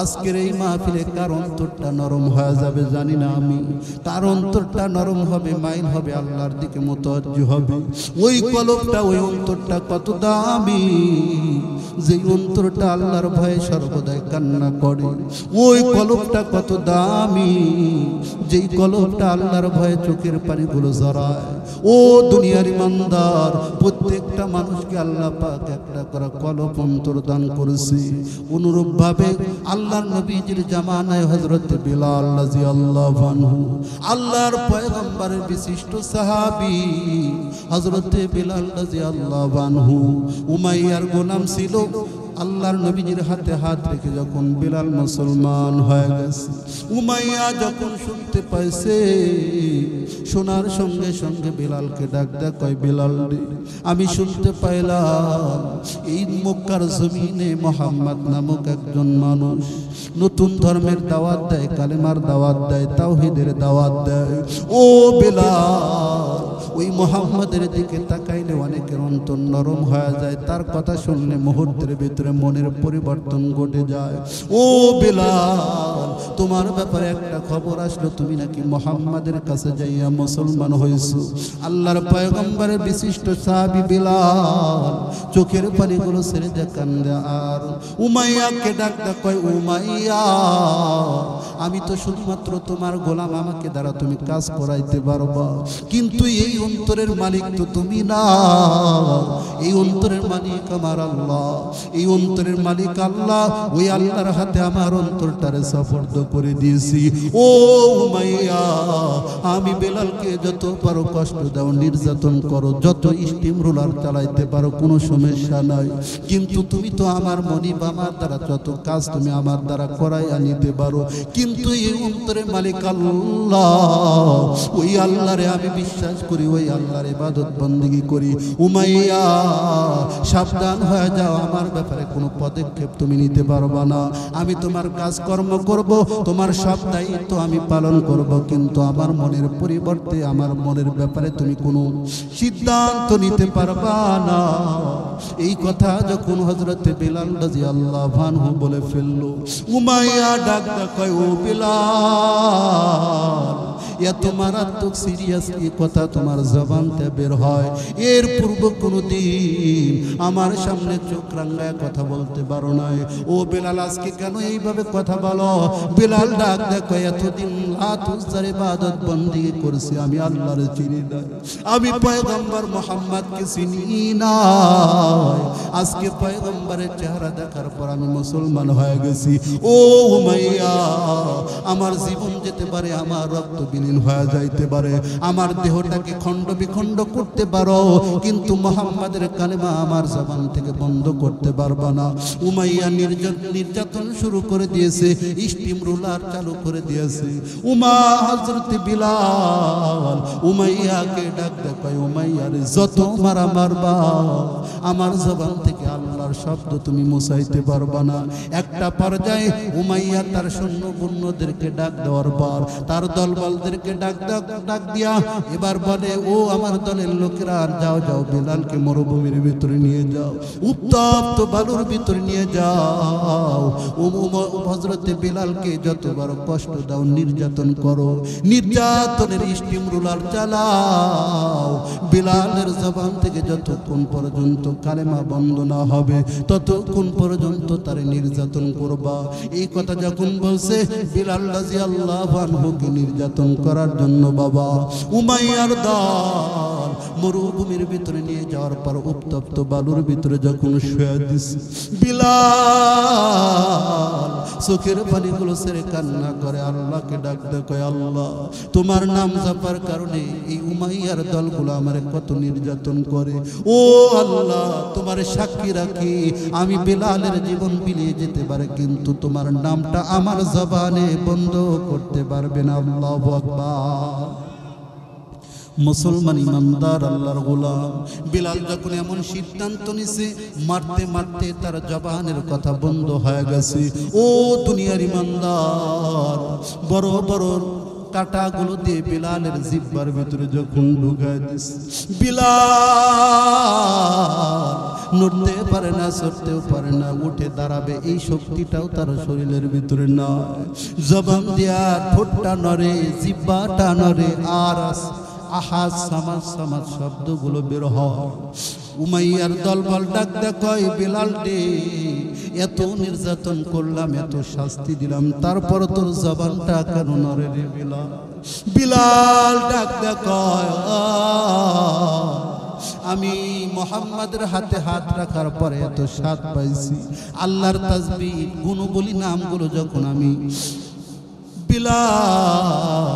আজকের এই মাহফিলে কার অন্তরটা নরম হয়ে যাবে জানি না আমি, কার অন্তরটা নরম হবে, মাইল হবে, আল্লাহর দিকে মুতাওয়াজ্জি হবে। ওই কলবটা, ওই অন্তরটা কত দামি, যে অন্তরটা আল্লাহর ভয়ে সর্বদাই কান্না করে। ওই কলবটা কত দামি, যেই কলবটা আল্লাহর ভয়ে চোখের পানিগুলো ঝরায়। ও দুনিয়ার ইমানদার, প্রত্যেকটা মানুষকে আল্লাহ পাক একটা করে কলব অন্তর দান করেছে। অনুরূপ ভাবে আল্লাহর নবীজির জামানায় হযরত বিলাল রাদিয়াল্লাহু আনহু, আল্লাহর পয়গম্বরের বিশিষ্ট সাহাবী হযরত বিলাল রাদিয়াল্লাহু আনহু উমাইয়ার গোলাম ছিল। আল্লাহর নবীজির হাতে হাত রেখে যখন বিলাল মুসলমান হয়ে গেছে, উমাইয়া যখন শুনতে পাইছে, শোনার সঙ্গে সঙ্গে বিলালকে ডাক দেয়, কয় বিলাল রে, আমি শুনতে পাইলাম এই মক্কার জমিনে মুহাম্মদ নামক একজন মানুষ নতুন ধর্মের দাওয়াত দেয়, কালেমার দাওয়াত দেয়, তাওহীদের দাওয়াত দেয়। ও বিলাল, ওই মুহাম্মাদের দিকে তাকাইলে অনেকের অন্তর নরম হয়ে যায়, তার কথা শুনলে মুহূর্তের ভিতরে মনের পরিবর্তন ঘটে যায়। ও বিলাল, তোমার ব্যাপারে একটা খবর আসলো, তুমি নাকি মুহাম্মাদের কাছে যাইয়া মুসলমান হইছো। আল্লাহর পয়গম্বরের বিশিষ্ট সাহাবী বিলাল চোখের পানিগুলো ছেড়ে দিয়ে কান্দে, আর উমাইয়াকে ডাক দেয়, কয় উমাইয়া, আমি তো শুধুমাত্র তোমার গোলাম, আমাকে দ্বারা তুমি কাজ করাইতে পারবা, কিন্তু এই অন্তরের মালিক তো তুমি না, এই অন্তরের মালিক আমার আল্লাহ, এই অন্তরের মালিক আল্লাহ। ওই আল্লাহর হাতে আমার অন্তরটারে সুপর্দ করে দিয়েছি। ও উমাইয়া, আমি বেলালকে যত পারো কষ্ট দাও, নির্যাতন করো, যত স্টিম রোলার চালাইতে পারো, কোনো সমস্যা নাই, কিন্তু তুমি তো আমার মনিব, আমার দ্বারা যত কাজ তুমি আমার দ্বারা করাই আনিতে পারো, কিন্তু এই অন্তরের মালিক আল্লাহ, ওই আল্লাহরে আমি বিশ্বাস করি, ওই আল্লাহর ইবাদত বন্দেগী করি। উমাইয়া, সাবধান হয়ে যাও, আমার ব্যাপারে কোনো পদক্ষেপ তুমি নিতে পারবা না। আমি তোমার কাজকর্ম করব, তোমার সব দায়িত্ব আমি পালন করব, কিন্তু আমার মনের পরিবর্তে, আমার মনের ব্যাপারে তুমি কোনো সিদ্ধান্ত নিতে পারবা না। এই কথা যখন হযরত বিলাল রাদিয়াল্লাহু আনহু বলে ফেলল, উমাইয়া ডাক দেয়, কয় ও বিলাল, এত মারাত্মক সিরিয়াসলি কথা তোমার জবানতে বের হয়, এর পূর্ব কোনোদিন আমার সামনে চোখ রাঙায় কথা বলতে পারো নাই। ও বেলাল, আজকে কেন এইভাবে কথা বলো? বেলাল ডাক দেখো, এতদিন লাত উজ্জার ইবাদত বন্দি করেছি, আমি আল্লাহর চিনি না, আমি পয়গম্বর মুহাম্মদকে চিনি না। আজকে পয়গম্বরের চেহারা দেখার পর আমি মুসলমান হয়ে গেছি। ও উমাইয়া, আমার জীবন যেতে পারে, আমার রক্ত বিলীন হয়ে যাইতে পারে, আমার দেহটাকে খণ্ড বিখণ্ড করতে পারো, কিন্তু মুহাম্মাদের কালেমা আমার জবান থেকে বন্ধ করতে পারবা না। উমাইয়া নির্যাতন শুরু করে দিয়েছে, স্টিম রুলার চালু করে দিয়েছে। হযরত বিলাল উমাইয়াকে ডাক দেখায়, উমাইয়ার যত মারা মারবা, আমার জবান থেকে আল্লাহর শব্দ তুমি মুছাইতে পারবা না। একটা পর্যায়ে উমাইয়া তার সৈন্যদেরকে ডাক দেওয়ার পর তার দলবলদেরকে ডাক দিয়া এবার বলে, ও আমার দলের লোকেরা, যাও যাও, বিলালকে মরুভূমির ভিতরে নিয়ে যাও, উত্তপ্ত বালুর ভিতরে নিয়ে যাও। হযরতে বিলালকে যতবার কষ্ট দাও, নির্যাতন করো, নির্যাতনের স্টিম রুলার চালাও। বিলালের জবান থেকে যতক্ষণ পর্যন্ত কালেমা বন্ধ না হবে, ততক্ষণ পর্যন্ত তার নির্যাতন করবা। এই কথা যখন বলছে, বিলাল রাদিয়াল্লাহু আনহুকে নির্যাতন করার জন্য বাবা উমাইয়ার দল মরুভূমির ভিতরে নিয়ে যাওয়ার পর উত্তপ্ত বালুর ভিতরে যখন শুয়ে দিছে, বিলাল চোখের পানিগুলো ছেড়ে কান্না করে আল্লাহকে ডাক দেয়, আল্লাহ, তোমার নাম জপার কারণে এই উমাইয়ার দলগুলো আমারে কত নির্যাতন করে। ও আল্লাহ, তোমার সাক্ষী রাখি, আমি বিলালের জীবন বিলিয়ে যেতে পারে, কিন্তু তোমার নামটা আমার জবানে বন্ধ করতে পারবে না। আল্লাহু আকবার। মুসলমান ইমানদার আল্লাহর গোলাম বিলাল যখন এমন সিদ্ধান্ত নিছে, মারতে মারতে তার জবানের কথা বন্ধ হয়ে গেছে। ও দুনিয়ার ইমানদার, বড় বড় কাটাগুলো দিয়ে বিলালের জিহ্বার ভিতরে যখন ঢুকায় দিছে, বিলাল নড়তে পারে না, চড়তেও পারে না, উঠে দাঁড়াবে এই শক্তিটাও তার শরীরের ভিতরে নয়। জবান দিয়া ঠোঁটটা নড়ে, জিহ্বাটা নড়ে, আর আহাজ সামাজ সামাজ শব্দগুলো বের হয়। উমাইয়ার দলবল ডাক দেয়, বিলাল রে, এত নির্যাতন করলাম, এত শাস্তি দিলাম, তারপর তোর জবানটা কেন নড়ে রে বিলাল? বিলাল ডাক দেয়, আমি মুহাম্মাদের হাতে হাত রাখার পরে এত স্বাদ পাইছি। আল্লাহর তাসবিহ গুণবলী নামগুলো যখন আমি বিলাল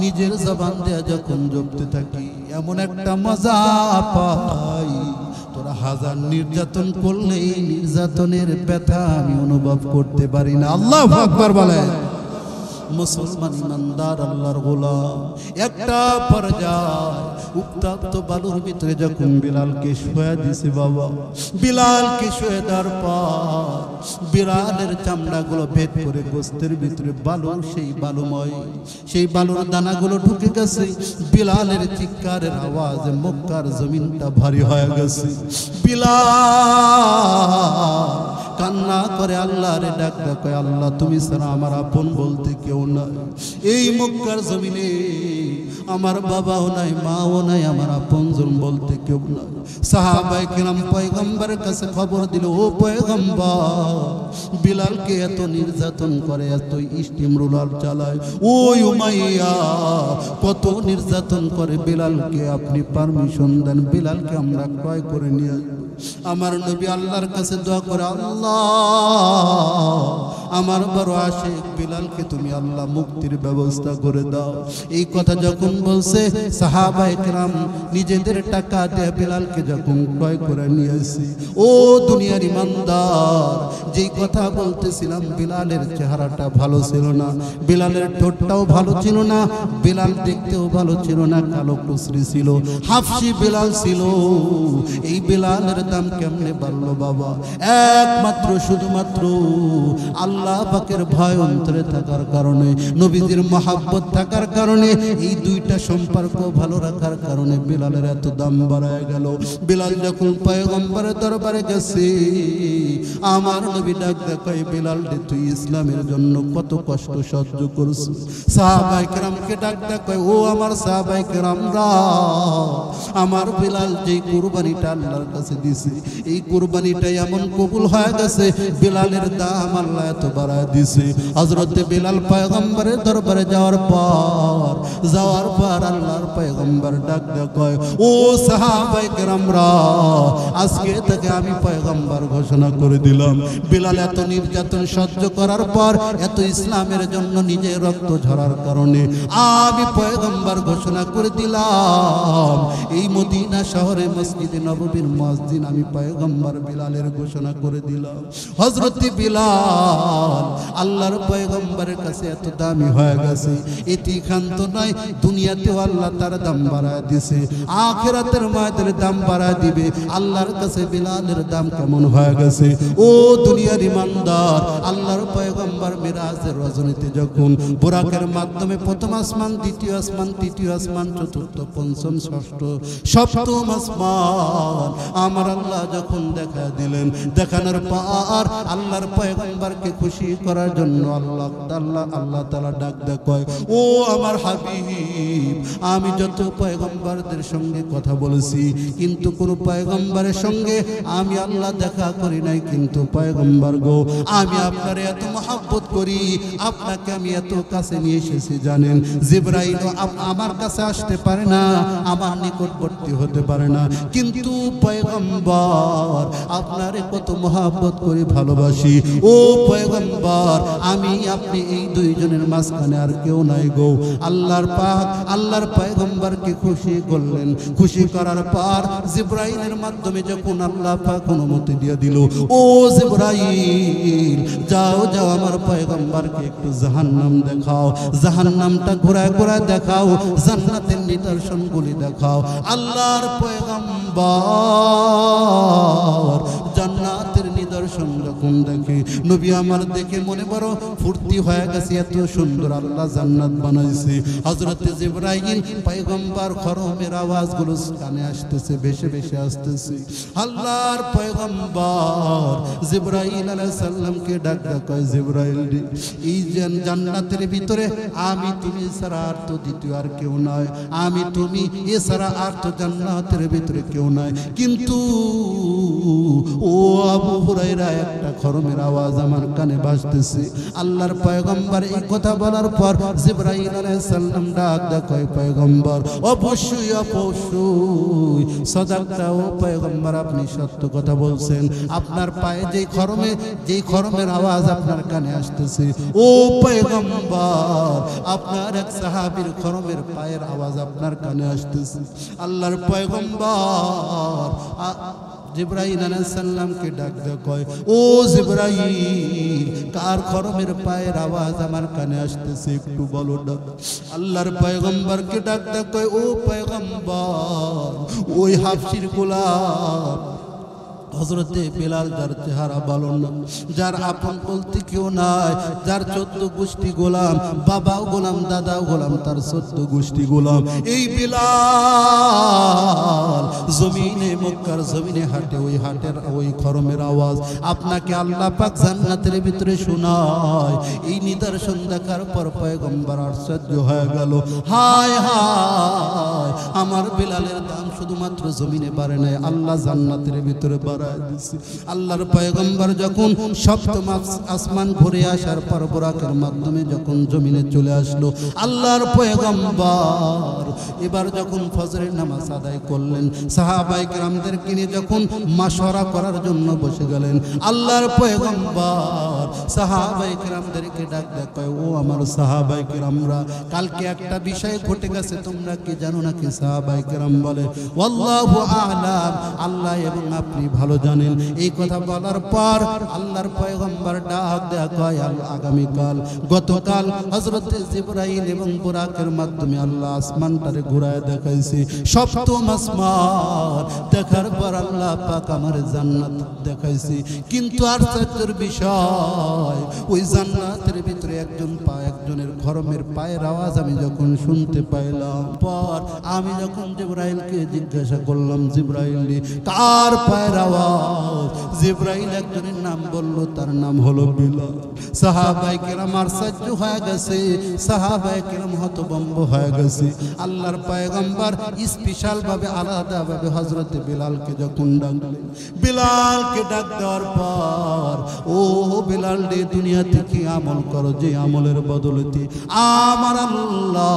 নিজের জবান দেয়া যখন জপতে থাকি, এমন একটা মজা পাই, তোরা হাজার নির্যাতন করলে এই নির্যাতনের ব্যথা আমি অনুভব করতে পারি না। আল্লাহু আকবার বলে। মুসলমান ইমানদার আল্লাহর গোলাম একটা পর্যায়ে উত্তপ্ত বালুর ভিতরে যখন বিলালকে শুয়ে দিছে বাবা, বিলালকে শুয়ে দেওয়ার পর বিলালের চামড়াগুলো ভেদ করে গোস্তের ভিতরে বালু, সেই বালুময় সেই বালুর দানাগুলো ঢুকে গেছে। বিলালের চিৎকারের আওয়াজে মক্কার জমিনটা ভারী হয়ে গেছে। বিলাল কান্না করে আল্লাহরে ডাক দেয়, আল্লাহ, তুমি ছাড়া আমার আপন বলতে কেউ নাই। এই মক্কার জমিনে আমার বাবাও নাই, মাও নাই, আমার আপনজন বলতে কেউ নাই। সাহাবায়ে কেরাম পয়গম্বরের কাছে খবর দিল, ও পয়গম্বর, বিলালকে এত নির্যাতন করে, এত স্টিম রুলার চালায়, ওই উমাইয়া কত নির্যাতন করে, বিলালকে আপনি পারমিশন দেন, বিলালকে আমরা ক্রয় করে নিয়ে আসবো। আমার নবী আল্লাহর কাছে দোয়া করে, আল্লাহ, আমার বড় আশিক বিলালকে তুমি আল্লাহ মুক্তির ব্যবস্থা করে দাও। এই কথা যখন বলছে, সাহাবায়ে কেরাম নিজেদের টাকা দিয়ে বিলালকে যখন ক্রয় করে নিয়ে আসি। ও দুনিয়ার ইমানদার, যেই কথা বলতেছিলাম, বিলালের চেহারাটা ভালো ছিল না, বিলালের ঠোঁটটাও ভালো ছিল না, বিলাল দেখতেও ভালো ছিল না, কালো কুচরি ছিল, হাফসি বিলাল ছিল। এই বিলালের দাম কেমনে বাড়লো বাবা? একমাত্র শুধুমাত্র আল্লাহ আল্লাহ পাকের ভয় অন্তরে থাকার কারণে, নবীজির মহাব্বত থাকার কারণে, এই দুইটা সম্পর্ক ভালো রাখার কারণে বিলালের এত দাম বাড়ায় গেল। বিলাল যখন পয়গম্বরের দরবারে গেছে, আমার নবী ডাক দেখায়, বিলাল রে তুই ইসলামের জন্য কত কষ্ট সহ্য করছিস। সাহাবায়ে কেরামকে ডাক দেখায়, ও আমার সাহাবায়ে কেরামরা, আমার বিলাল যেই কুরবানিটা আল্লাহর কাছে দিছে, এই কুরবানিটা এমন কবুল হয়ে গেছে, বিলালের দাম আল্লাহ এত বাড়ায় দিছে। হযরতে বিলাল পয়গম্বরের দরবারে যাওয়ার পর আল্লাহর পয়গম্বর ডাক দেখায়, ও সাহাবায়ে কেরামরা, আজকে থেকে আমি পয়গম্বর ঘোষণা করে দিলাম, বিলাল এত নির্যাতন সহ্য করার পর, এত ইসলামের জন্য নিজের রক্ত ঝরার কারণে আমি পয়গম্বর ঘোষণা করে দিলাম, এই মদিনা শহরে মসজিদে নববীর মুয়াজ্জিন আমি পয়গম্বর বিলালের ঘোষণা করে দিলাম। হযরতে বিলাল আল্লাহর পয়গম্বরের কাছে এত দামি হয়ে গেছে, এতিখান তো নয়, দুনিয়াতেও আল্লাহ তার দাম বাড়ায় দিছে, আখিরাতের ময়দানে দাম বাড়ায় দিবে। আল্লাহর কাছে বিলালের দাম কেমন হয়ে গেছে। ও দুনিয়ার ইমানদার, আল্লাহর পয়গম্বর মিরাজের রজনীতে যখন বুরাকের মাধ্যমে প্রথম আসমান, দ্বিতীয় আসমান, তৃতীয় আসমান, চতুর্থ, পঞ্চম, ষষ্ঠ, সপ্তম আসমান আমার আল্লাহ যখন দেখা দিলেন, দেখানোর পর আল্লাহর পয়গম্বরকে খুশি করার জন্য আল্লাহ তাআলা ডাক দেখায়, ও আমার হাবিব, আমি যত পয়গম্বরদের সঙ্গে কথা বলেছি, কিন্তু কোন পয়গম্বরের সঙ্গে আমি আল্লাহ দেখা করি নাই, কিন্তু পয়গম্বর গো, আমি আপনার এত মহব্বত করি, আপনাকে আমি এত কাছে নিয়ে এসেছি জানেন, জিবরাইল আমার কাছে আসতে পারে না, আমার নিকটবর্তী হতে পারে না, কিন্তু পয়গম্বর আপনারে কত মহব্বত করে ভালোবাসি। ও পয়গম্বর, আমি আপনি এই দুইজনের মাঝখানে আর কেউ নাই গো। আল্লাহর পাক আল্লাহর পয়গম্বরকে খুশি করলেন। খুশি করার পর জিবরাইলের মাধ্যমে যখন আল্লাহ পাক অনুমতি দিয়ে দিল, ও জিবরাইল, যাও যাও আমার পয়গম্বরকে একটু জাহান্নাম দেখাও, জাহান্নামটা ঘোরায় ঘোরায় দেখাও, জান্নাতের নিদর্শনগুলি দেখাও। আল্লাহর পয়গম্বর জান্নাতের নিদর্শন যখন দেখে, নবী আমার দেখে মনে বড় ফুর্তি হয়ে গেছে, এত সুন্দর আল্লাহ জান্নাত বানাইছে। হযরতে জিবরাইল পয়গম্বর খরমের আওয়াজগুলো কানে আসতেছে, ভেসে ভেসে আসতেছে। আল্লাহর পয়গম্বর জিবরাইল আলাইহিস সালামকে ডাক কয়, জিবরাইল রে, এই জান্নাতের ভিতরে আমি তুমি ছাড়া আর তো দ্বিতীয় আর কেউ নয়, আমি তুমি এছাড়া আর তো জান্নাতের ভিতরে কেউ নাই, কিন্তু ও আবু হুরায়রা, একটা খরমের আওয়াজ আমার কানে বাজতেছে। আল্লাহর পয়গম্বর এই কথা বলার পর জিবরাইল আলাইহিস সালাম ডাক দেখায়, পয়গম্বর অবশ্যই অবশ্যই সাদাকতা, ও পয়গম্বর আপনি সত্য কথা বলছেন, আপনার পায়ে যেই খরমের আওয়াজ আপনার কানে আসতেছে, ও পয়গম্বর আপনার এক সাহাবীর খরমের পায়ের আওয়াজ আপনার কানে আসতেছে। আল্লাহর পয়গম্বর জিবরাইল আলাইহিস সালামকে ডাক দেয়, ও জিবরাইল, কার খরমের পায়ের আওয়াজ আমার কানে আসতেছে একটু বলো না। আল্লাহর পয়গম্বরকে ডাক দেয়, ও পয়গম্বর, ওই হাফসির গোলাম হযরতে বিলাল, যার চেহারা ভালো না, যার আপন বলতে কেউ নাই, যার 14 গোষ্ঠী গোলাম, বাবাও গোলাম, দাদাও গোলাম, তার 14 গোষ্ঠী গোলাম, এই বিলাল জমিনে, মক্কার জমিনে হাঁটে, ওই হাটের ওই খরমের আওয়াজ আপনাকে আল্লাহ পাক জান্নাতের ভিতরে শোনায়। এই নিদর্শন দেখার পর পয়গম্বর আশ্চর্য হয়ে গেল, হায় হায়, আমার বিলালের দাম শুধুমাত্র জমিনে বাড়ে নাই, আল্লাহ জান্নাতের ভিতরে বাড়ায় দিয়েছে। আল্লাহর পয়গম্বর যখন সপ্তম আসমান ঘুরে আসার পর বুরাকের মাধ্যমে যখন জমিনে চলে আসলো, আল্লাহর পয়গম্বর এবার যখন ফজরের নামাজ আদায় করলেন, সাহাবায়ে কেরামদেরকে নিয়ে যখন মাশওয়ারা করার জন্য বসে গেলেন, আল্লাহর পয়গম্বর সাহাবায়ে কেরামদেরকে ডাক দেয়, ও আমার সাহাবায়ে কেরামরা, কালকে একটা বিষয় ঘটে গেছে, তোমরা কি জানো নাকি? সাহাবায়ে কেরাম বলে, আল্লাহু আ'লাম, আল্লাহ এবং আপনি ভালো ভালো জানেন। এই কথা বলার পর আল্লাহর পয়গম্বর ডাক দেয়া কয় আগামীকাল গতকাল হযরত জিবরাইল এবং বুরাকের মাধ্যমে আল্লাহ আসমানটারে ঘুরায় দেখাইছে। সপ্তম আসমান দেখার পর আল্লাহ পাক আমার জান্নাত দেখাইছে। কিন্তু আশ্চর্যের বিষয় ওই জান্নাতের ভিতরে একজনের খরমের পায়ের আওয়াজ আমি যখন শুনতে পাইলাম, পর আমি যখন জিবরাইলকে জিজ্ঞাসা করলাম, জিবরাইল কার পায়ের আওয়াজ? জিবরাইল একজনের নাম বলল, তার নাম হলো বিলাল। সাহাবায়ে কেরাম আশ্চর্য হয়ে গেছে, সাহাবায়ে কেরাম হতভম্ব হয়ে গেছে। আল্লাহর পয়গম্বর স্পেশাল ভাবে আলাদা ভাবে হযরত বিলালকে যখন ডাকলেন, বিলালকে ডাক দেওয়ার পর, ও বিলাল রে, দুনিয়া থেকে আমল করো, যে আমলের বদলতে আমার আল্লাহ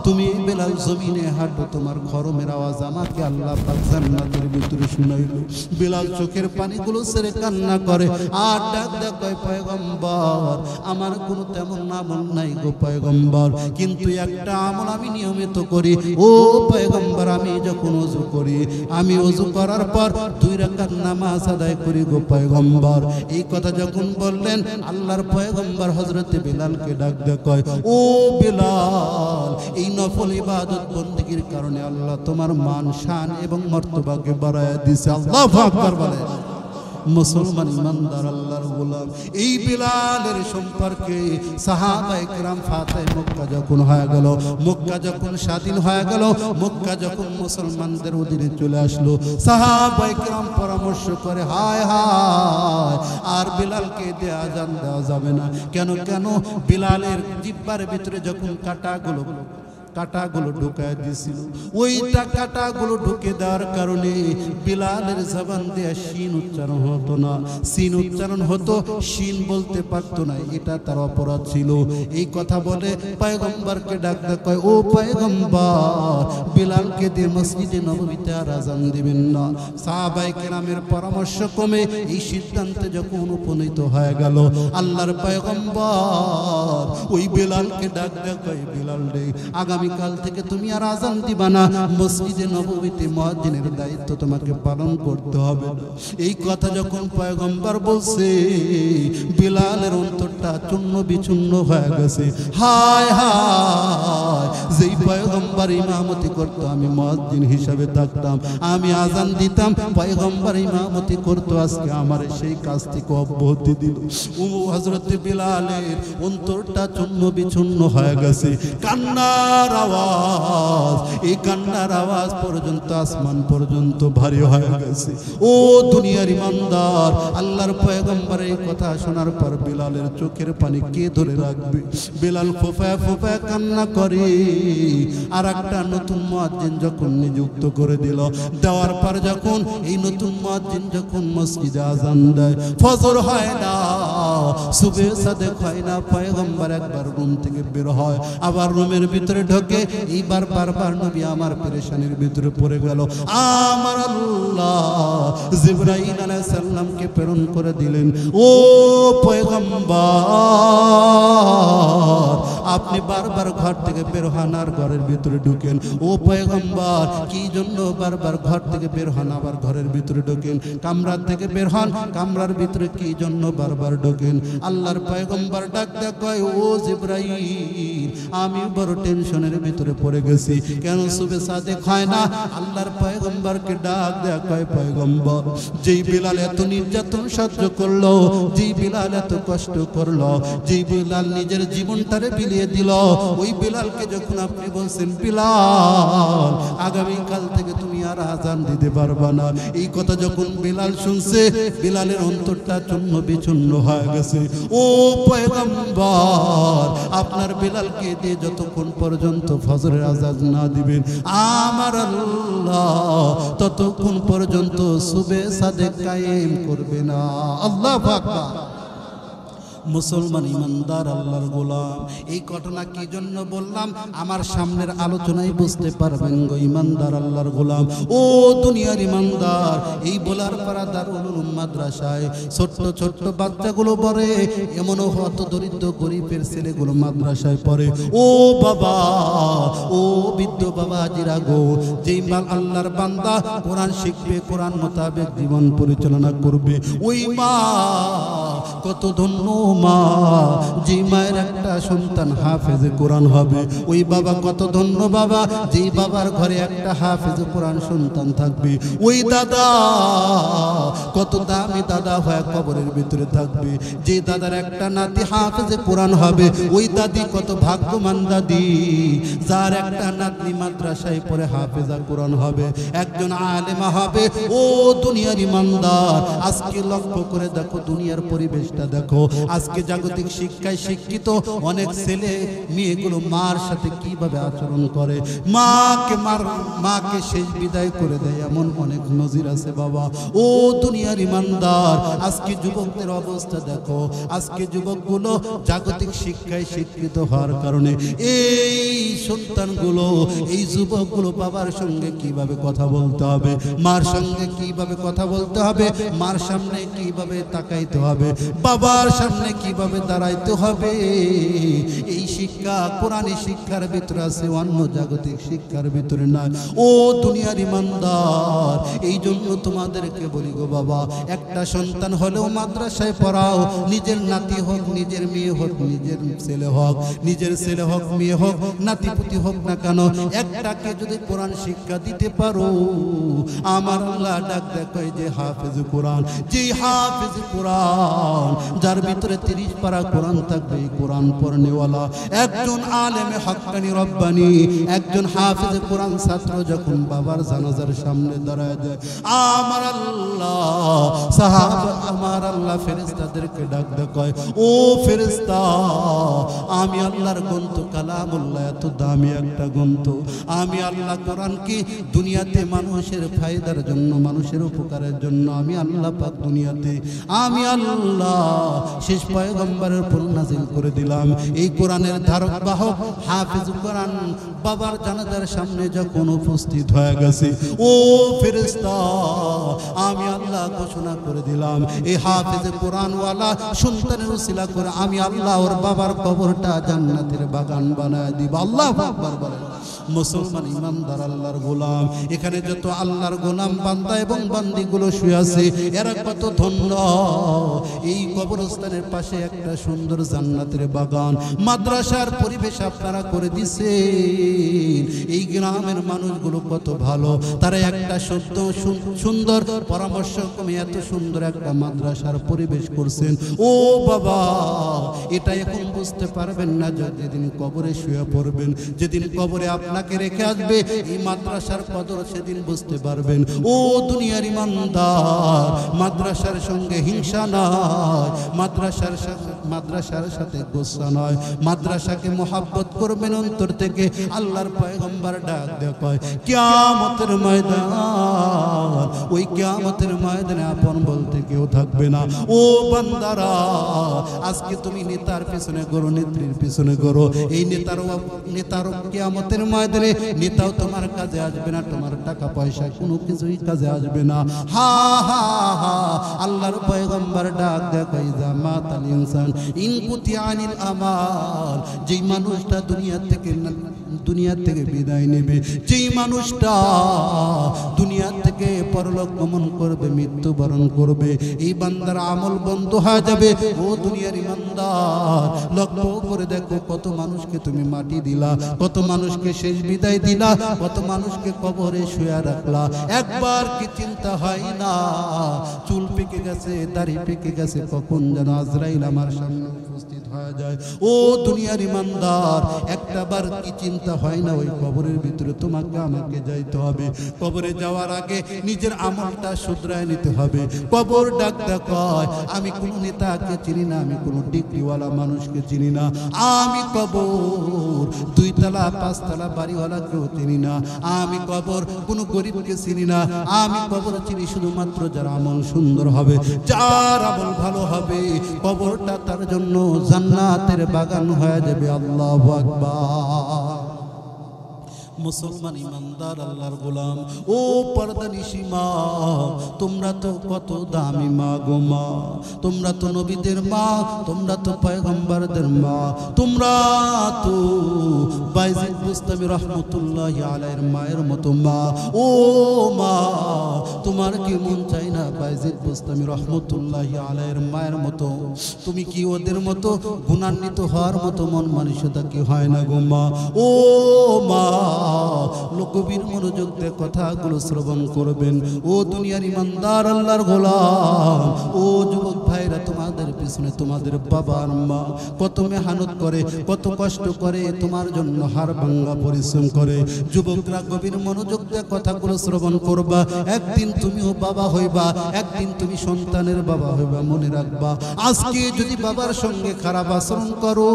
তুমি বিলাল জমিনে হাঁটো, তোমার খরমের আওয়াজ আমাকে আল্লাহ পাক জান্নাতের ভিতরে শুনাইল। বিলাল চোখের পানিগুলো ছেড়ে কান্না করে আর ডাক দেয়, কয় পয়গম্বর আমার কোনো তেমন আমল নাই গো পয়গম্বর, কিন্তু একটা আমল আমি নিয়মিত করি। ও পয়গম্বর, আমি যখন ওযু করি, আমি ওযু করার পর 2 রাকাত নামাজ আদায় করি গো পয়গম্বর। এই কথা যখন বললেন, আল্লাহর পয়গম্বর হযরত বিলালকে ডাক দেয়, কয় ও বিলাল, এই নফল ইবাদত বندگির কারণে আল্লাহ তোমার মান শান এবং মর্তবাকে বাড়ায় দিয়েছে। আল্লাহু আকবার বলে। মুসলমান ইমানদার আল্লাহর গোলাম, এই বিলালের সম্পর্কে সাহাবায়ে কেরাম ফাতহে মক্কা যখন হয়ে গেল, মক্কা যখন স্বাধীন হয়ে গেল, মক্কা যখন মুসলমানদের অধীনে চলে আসলো, সাহাবায়ে কেরাম পরামর্শ করে, হায় হায় আর বিলালকে আযান দেওয়া যাবে না। কেন বিলালের জিহ্বার ভিতরে যখন কাঁটাগুলো ঢুকায় দিয়েছিল, ওইটা কাঁটাগুলো ঢুকে দেওয়ার কারণে বিলালের জবান দিয়ে শিন উচ্চারণ হতো না, সিন উচ্চারণ হতো, শিন বলতে পারতো না। এটা তার অপরাধ ছিল। এই কথা বলে পয়গম্বরকে ডাক দেয়, কয় ও পয়গম্বর, বিলালকে দিয়ে মসজিদে নববীতে আর আযান দিবেন না। সাহাবায়ে কেরামের পরামর্শ ক্রমে এই সিদ্ধান্তে যখন উপনীত হয়ে গেল, আল্লাহর পয়গম্বর ওই বিলালকে ডাক দেয়, কয় বিলাল রে, আগামীকাল থেকে তুমি আর আযান দিবা না, মসজিদে নববীতে মুয়াজ্জিনের দায়িত্ব তোমাকে পালন করতে হবে। এই কথা যখন পয়গম্বর বলছে, বিলালের অন্তরটা চূর্ণ বিচূর্ণ হয়ে গেছে। হায় হায়, যেই পয়গম্বর ইমামতি করতো, আমি মুয়াজ্জিন হিসাবে থাকতাম, আমি আযান দিতাম, পয়গম্বর ইমামতি করতো, আজকে আমার সেই কাজ থেকে অব্যাহতি দিল। ও হযরত বিলালের অন্তরটা চূর্ণ বিচূর্ণ হয়ে গেছে। কান্নার আওয়াজ, এই কান্নার আওয়াজ পর্যন্ত আসমান পর্যন্ত ভারী হয়ে গেছে। ও দুনিয়ার ইমানদার, আল্লাহর পয়গম্বর এই কথা শোনার পর বিলালের চোখের পানি কে ধরে রাখবে? বিলাল ফোঁফায় ফোঁফায় কান্না করে। আর একটা নতুন মুয়াজ্জিন যখন নিযুক্ত করে দিল, দেওয়ার পর যখন এই নতুন মুয়াজ্জিন যখন মসজিদে আযান দেয়, ফজর হয় না, সুবহে সাদেক হয় না, পয়গম্বর একবার রুম থেকে বের হয়, আবার রুমের ভিতরে ঢোকে। এইবার বারবার নবী আমার পেরেশানির ভিতরে পড়ে গেল। আমার আল্লাহ জিবরাইল আলাইহিস সালামকে প্রেরণ করে দিলেন, ও পয়গম্বর, আপনি বারবার ঘর থেকে বের হন আর ঘরের ভিতরে ঢুকেন। ও পয়গম্বর, কি জন্য বারবার ঘর থেকে বের হন আবার ঘরের ভিতরে ঢোকেন? কামরার থেকে বের হন, কামরার ভিতরে কি জন্য বারবার ঢোকেন? আল্লাহর পয়গম্বর ডাক দেয়, কয় ও জিবরাইল, আমি বড় টেনশনের ভিতরে পড়ে গেছি, কেন সুবহে সাদেক হয় না? আল্লাহর পয়গম্বরকে ডাক দেয়, কয় পয়গম্বর, যেই বিলাল এত নির্যাতন সহ্য করলো, যেই বিলাল এত কষ্ট করলো, যেই বিলাল নিজের জীবনটারে বিলিয়ে দিল, ওই বিলালকে যখন আপনি বলছেন, বিলাল আগামীকাল থেকে তুমি আর আযান দিতে পারবা না, এই কথা যখন বিলাল শুনছে, বিলালের অন্তরটা চূর্ণ বিচূর্ণ হয়ে গেছে। ও পয়গম্বর, আপনার বিলালকে দিয়ে যতক্ষণ পর্যন্ত ফজরের আযান না দিবেন, আমার আল্লাহ ততক্ষণ পর্যন্ত সুবহে সাদেক কায়েম করবে না। আল্লাহু আকবার। মুসলমান ইমানদার আল্লাহর গোলাম। এই ঘটনা কি জন্য বললাম আমার সামনের আলোচনায় বুঝতে পারবেন গো ইমানদার আল্লাহর গোলাম ও দুনিয়ার ইমানদার। এই বলার পারা দারুল উলুম মাদ্রাসায় ছোট্ট ছোট্ট বাচ্চাগুলো পড়ে, এমনও হত দরিদ্র গরিবের ছেলেগুলো মাদ্রাসায় পড়ে। ও বাবা, ও বৃদ্ধ বাবা জিরা গো, যেই মাল আল্লাহর বান্দা কোরআন শিখবে, কোরআন মোতাবেক জীবন পরিচালনা করবে, ওই মা কত ধন্য মা। যে মায়ের একটা সন্তান হাফেজে কোরআন হবে, ওই বাবা কত ধন্য বাবা। যেই বাবার ঘরে একটা হাফেজে কোরআন সন্তান থাকবে, ওই দাদা কত দামি দাদা হয়ে কবরের ভিতরে থাকবে। যে দাদার একটা নাতি হাফেজে কোরআন হবে, ওই দাদি কত ভাগ্যবান দাদি যার একটা নাতনি মাদ্রাসায় পড়ে হাফেজা কোরআন হবে, একজন আলেমা হবে। ও দুনিয়ার ইমানদার, আজকে লক্ষ্য করে দেখো দুনিয়ার পরিবেশটা দেখো। আজকে জাগতিক শিক্ষায় শিক্ষিত অনেক ছেলে মেয়েগুলো মার সাথে কিভাবে আচরণ করে, মাকে শেষ বিদায় করে দেয়, এমন অনেক নজির আছে বাবা। ও দুনিয়ার ইমানদার, আজকে যুবকদের অবস্থা দেখো। আজকে যুবকগুলো জাগতিক শিক্ষায় শিক্ষিত হওয়ার কারণে এই সন্তানগুলো, এই যুবকগুলো বাবার সঙ্গে কিভাবে কথা বলতে হবে, মার সঙ্গে কিভাবে কথা বলতে হবে, মার সামনে কিভাবে তাকাইতে হবে, বাবার সামনে কিভাবে দাঁড়াইতে হবে, এই শিক্ষা কোরআনী শিক্ষার ভিতরে আছে, অন্য জাগতিক শিক্ষার ভিতরে নাই। ও দুনিয়ার ইমানদার, এই জন্য তোমাদেরকে বলি গো বাবা, একটা সন্তান হলেও মাদ্রাসায় পড়াও। নিজের নাতি হোক, নিজের মেয়ে হোক, নিজের ছেলে হোক, নিজের ছেলে হোক, মেয়ে হোক, নাতিপুতি হোক না কেন, একটাকে যদি কোরআন শিক্ষা দিতে পারো, আমার আল্লাহ ডাক দেখায় যে হাফেজ কোরআন, যে হাফেজ কোরআন, যার ভিতরে 30 পারা কোরআন থাকবে, কোরআন পড়নেওয়ালা একজন আলেমে হক্কানি রব্বানি, একজন হাফেজ কোরআন ছাত্র যখন বাবার জানাজার সামনে দাঁড়ায় যায়, আমার আল্লাহ সাহাবা, আমার আল্লাহ ফেরেশতাদেরকে ডাক দেখায়, ও ফেরেশতা, আমি আল্লাহর গ্রন্থ কালামুল্লাহ এত দামি একটা গ্রন্থ, আমি আল্লাহ কোরআন কি দুনিয়াতে মানুষের ফায়দার জন্য, মানুষের উপকারের জন্য আমি আল্লাহ পাক দুনিয়াতে আমি আল্লাহ শেষ পয়গম্বরের উপর নাযিল করে দিলাম। এই কোরআনের ধারক বাহক হাফেজ কোরআন বাবার জানাজার সামনে যখন উপস্থিত হয়ে গেছে, ও ফেরেশতা, আমি আল্লাহ ঘোষণা করে দিলাম, এই হাফেজ কোরআনওয়ালা সন্তানের উসিলা করে আমি আল্লাহ ওর বাবার কবরটা জান্নাতের বাগান বানায় দিব। আল্লাহু আকবার বলেন। মুসলমান ইমানদার আল্লাহর গোলাম, এখানে যত আল্লাহর গোলাম বান্দা এবং বান্দিগুলো শুয়ে আছে, এরা কত ধন্য। এই কবরস্থানের পাশে একটা সুন্দর জান্নাতের বাগান, মাদ্রাসার পরিবেশ আপনারা করে দিছেন। এই গ্রামের মানুষগুলো কত ভালো, তারা একটা সত্য সুন্দর পরামর্শ কমে এত সুন্দর একটা মাদ্রাসার পরিবেশ করছেন। ও বাবা, এটা এখন বুঝতে পারবেন না যেদিন কবরে শুয়ে পড়বেন, যেদিন কবরে আপনাকে রেখে আসবে, এই মাদ্রাসার কদর সেদিন বুঝতে পারবেন। ও দুনিয়ার ইমানদার, মাদ্রাসার সঙ্গে হিংসা নয়, মাদ্রাসার সাথে গোসা নয়, মাদ্রাসাকে মহাব্বত করবেন অন্তর থেকে। আল্লাহর পয়গম্বর ডাক দেখায় কিয়ামতের ময়দান, ওই কিয়ামতের ময়দানে আপন বলতে কেউ থাকবে না। ও বান্দারা, আজকে তুমি নেতার পিছনে গড়ো, নেত্রীর পিছনে গড়ো, এই নেতারও কিয়ামতের ময়দানে নেতাও তোমার কাজে আসবে না, তোমার টাকা পয়সা কোনো কিছুই কাজে আসবে না। হা হা হা, আল্লাহর পয়গম্বর ডাক দেখায় জামাতাল ইনসান ইন কুতিয়ানিল আমাল, যেই মানুষটা দুনিয়া থেকে বিদায় নেবে, যেই মানুষটা দুনিয়া থেকে পরলোক গমন করবে, মৃত্যুবরণ করবে, এই বান্দার আমল বন্ধ হয়ে যাবে। ও দুনিয়ার ইমানদার, লক্ষ্য করে দেখো কত মানুষকে তুমি মাটি দিলা, কত মানুষকে শেষ বিদায় দিলা, কত মানুষকে কবরে শুয়ে রাখলা। একবার কি চিন্তা হয় না, চুল পেকে গেছে, দাড়ি পেকে গেছে, কখন যেন আজরাইল আমার সামনে উপস্থিত হয়। হয়ে যায়। ও দুনিয়ার ইমানদার, একটা বার কি চিন্তা হয় না ওই কবরের ভিতরে তোমাকে আমাকে যাইতে হবে। কবরে যাওয়ার আগে নিজের আমলটা শুধরায় নিতে হবে। কবর ডাক কয়, আমি কোন নেতাকে চিনি না, আমি কোন ডিগ্রিওয়ালা মানুষকে চিনি না, আমি কবর 2 তলা 5 তলা বাড়িওয়ালা কেউ চিনি না, আমি কবর কোন গরিবকে চিনি না, আমি কবর চিনি শুধুমাত্র যার আমল সুন্দর হবে, যার আমল ভালো হবে, কবরটা তার জন্য জান্নাতের বাগান হয়ে যাবে। আল্লাহু আকবার। মুসলমান ইমানদার আল্লাহর গোলাম, ও পর্দানিশি মা, তোমরা তো কত দামি মা গো মা, তোমরা তো নবীদের মা, তোমরা তো পয়গম্বরদের মা, তোমরা তো বাইজিদ বুস্তামি রহমতুল্লাহি আলাইহির মায়ের মতো মা। ও মা, তোমার কি মন চাই না বাইজিদ বুস্তামি রহমতুল্লাহি আলাইহির মায়ের মতো? তুমি কি ওদের মতো গুণান্বিত হওয়ার মতো মন মানসিকতা কি হয় না গো মা? ও মা, লোকবীর মনোযোগ দিয়ে কথাগুলো শ্রবণ করবেন। ও দুনিয়ার ইমানদার আল্লাহর গোলাম, ও যুবক ভাইরা, তোমাদের পিছনে তোমাদের বাবা আর মা কত মেহনত করে, কত কষ্ট করে তোমার জন্য হাড় ভাঙা পরিশ্রম করে। যুবকরা গভীর মনোযোগ দিয়ে কথাগুলো শ্রবণ করবা। একদিন তুমিও বাবা হইবা, একদিন তুমি সন্তানের বাবা হইবা। মনে রাখবা, আজকে যদি বাবার সঙ্গে খারাপ আচরণ করো,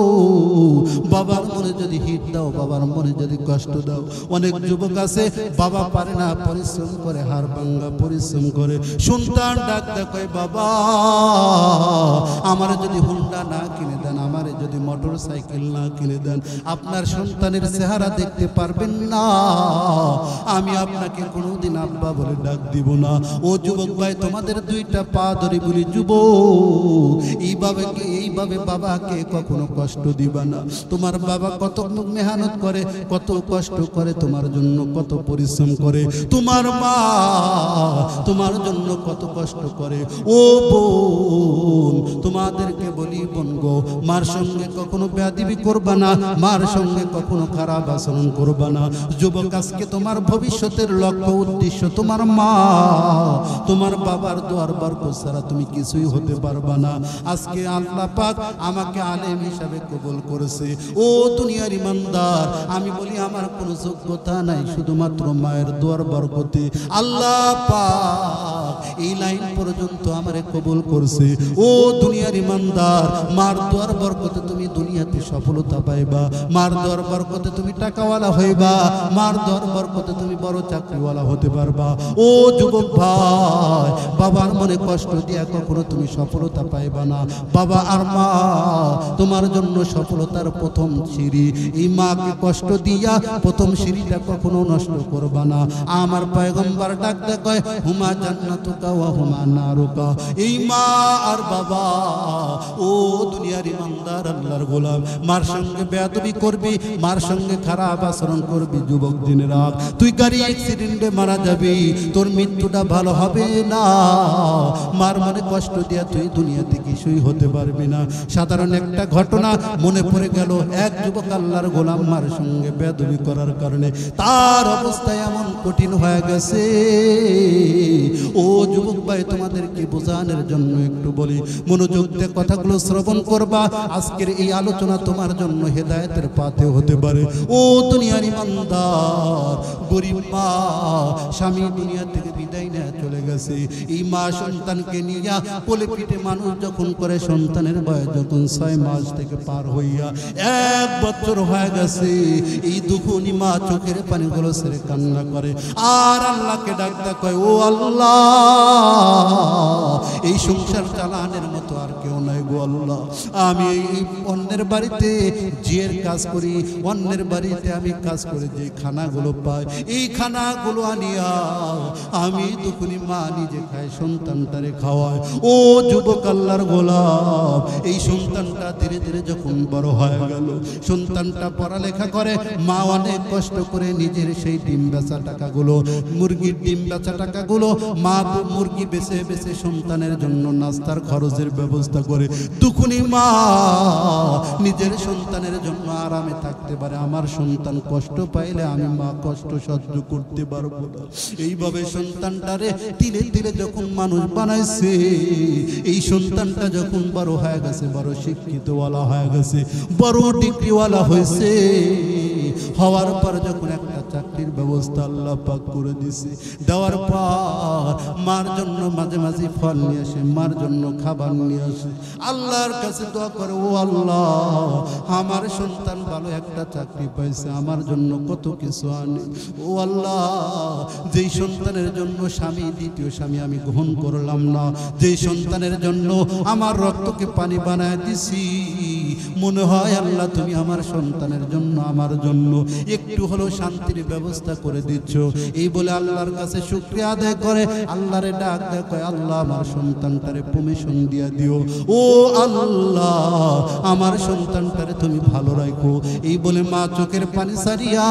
বাবার মনে যদি হিট দাও, বাবার মনে যদি কষ্ট দাও, অনেক যুবক আছে বাবা পারে না, পরিশ্রম করে, হাড় ভাঙা পরিশ্রম করে, সন্তান ডাক দেয়, বাবা আমার যদি হুন্ডা না কিনে দেন, আমার যদি মোটর সাইকেল না কিনে দেন, আপনার সন্তানের চেহারা দেখতে পারবেন না, আমি আপনাকে কোনোদিন আব্বা বলে ডাক দিব না। ও যুবক ভাই, তোমাদের 2টা পা ধরে বলি, যুবক এইভাবে বাবাকে কখনো কষ্ট দিবা না। তোমার বাবা কত মেহনত করে, কত কষ্ট করে তোমার জন্য, কত পরিশ্রম করে, তোমার মা তোমার জন্য কত কষ্ট করে। ও বোন, তোমাদেরকে বলি বোন গো, মার সঙ্গে কখনো বেয়াদবি করবা না, মার সঙ্গে কখনো খারাপ আচরণ করবা না। যুবক, আজকে তোমার ভবিষ্যতের লক্ষ্য উদ্দেশ্য তোমার মা, তোমার বাবার দোয়ার বরকত ছাড়া তুমি কিছুই হতে পারবা না। আজকে আল্লাহ পাক আমাকে আলেম হিসাবে কবুল করেছে। ও দুনিয়ার ইমানদার, আমি বলি আমার কোনো যোগ্যতা নাই, শুধুমাত্র মায়ের দোয়ার বরকতে আল্লাহ পাক এই লাইন পর্যন্ত আমারে কবুল করছে। ও দুনিয়ার ইমানদার, মার দোয়ার বরকতে তুমি দুনিয়াতে সফলতা পাইবা, মার দোয়ার বরকতে তুমি টাকাওয়ালা হইবা, মার দোয়ার বরকতে তুমি বড় চাকরিওয়ালা হতে পারবা। ও যুবক ভাই, বাবার মনে কষ্ট দিয়া কখনো তুমি সফলতা পাইবা না। বাবা আর মা তোমার জন্য সফলতার প্রথম সিঁড়ি। এই মাকে কষ্ট দিয়া প্রথম সিঁড়িটা কখনো নষ্ট করবা না। আমার পয়গম্বর ডাক দেয়, হুমা জান্নাতুকা ওয়া হুমা নারুকা। এই মা আর বাবা, ও দুনিয়ার ইমানদার আল্লাহর গোলাম, মার সঙ্গে বেয়াদবি করবি, মার সঙ্গে খারাপ আচরণ করবি, যুবক জেনে রাখ, তুই গাড়ি অ্যাক্সিডেন্টে মারা যাবি, তোর মৃত্যুটা ভালো হবে না। মার মনে কষ্ট দিয়া তুই দুনিয়াতে কিছুই হতে পারবি না। সাধারণ একটা ঘটনা মনে পড়ে গেল, এক যুবক আল্লাহর গোলাম মার সঙ্গে বেয়াদবি করার কারণে তার অবস্থা এমন কঠিন হয়ে গেছে। ও যুবক ভাই, তোমাদেরকে বোঝানোর জন্য একটু বলি, মনোযোগ দিয়ে কথাগুলো শ্রবণ করবা। আজকের এই আলোচনা তোমার জন্য হেদায়েতের পাথে হতে পারে। ও দুনিয়ার ইমানদার, গরিব মা, স্বামী দুনিয়া থেকে বিদায় নিয়ে চলে গেছে, এই মা সন্তানকে নিয়ে কোলে পিঠে মানুষ যখন করে, সন্তানের বয়স যখন 6 মাস থেকে পার হইয়া 1 বছর হয়ে গেছে, এই দুঃখনী মা চোখের পানিগুলো ছেড়ে কান্না করে আর আল্লাহকে ডাকতে কয়, ও আল্লাহ, এই সংসার চালানোর মতো আর কেউ নাই গো আল্লাহ। আমি এই অন্যের বাড়িতে জিয়ের কাজ করি, অন্যের বাড়িতে আমি কাজ করে যে খানাগুলো পাই, এই খানাগুলো আনিয়া আমি দুঃখনী মা নিজে খাই, সন্তানটারে খাওয়ায়। ও যুবক আল্লাহর গোলাম, এই সন্তানটা ধীরে ধীরে যখন বড় হয়ে গেল, সন্তানটা পড়ালেখা করে, মা অনেক কষ্ট করে নিজের সেই ডিম বেচা টাকাগুলো, মুরগির ডিম বেচা টাকাগুলো মা মুরগি বেচে বেচে সন্তানের জন্য নাস্তার খরচের ব্যবস্থা করে। দুঃখনী মা নিজের সন্তানের জন্য আরামে থাকতে পারে, আমার সন্তান কষ্ট পাইলে আমি মা কষ্ট সহ্য করতে পারবো না। এইভাবে সন্তানটারে ধীরে ধীরে যখন মানুষ বানাইছে, এই সন্তানটা যখন বড় হয়ে গেছে, বড় শিক্ষিতওয়ালা হয়ে গেছে, বড় ডিগ্রিওয়ালা হয়েছে, হওয়ার পর যখন একটা চাকরির ব্যবস্থা আল্লাহ পাক করে দিছে, দেওয়ার পর মার জন্য মাঝে মাঝে ফল নিয়ে আসে, মার জন্য খাবার নিয়ে আসে, আল্লাহর কাছে দোয়া করে, ও আল্লাহ আমার সন্তান ভালো একটা চাকরি পাইছে, আমার জন্য কত কিছু আনে। ও আল্লাহ, যেই সন্তানের জন্য স্বামী দ্বিতীয় স্বামী আমি গ্রহণ করলাম না, যেই সন্তানের জন্য আমার রক্তকে পানি বানায় দিছি, মনে হয় আল্লাহ তুমি আমার সন্তানের জন্য আমার জন্য একটু হলো শান্তির ব্যবস্থা করে দিচ্ছ। এই বলে আল্লাহর কাছে শুকরিয়া আদায় করে, আল্লাহরে ডাক দেয়, কয় আল্লাহ আমার সন্তানটারে পারমিশন দিয়া দিও, ও আল্লাহ আমার সন্তানটারে তুমি ভালো রাখো। এই বলে মা চোখের পানি সারিয়া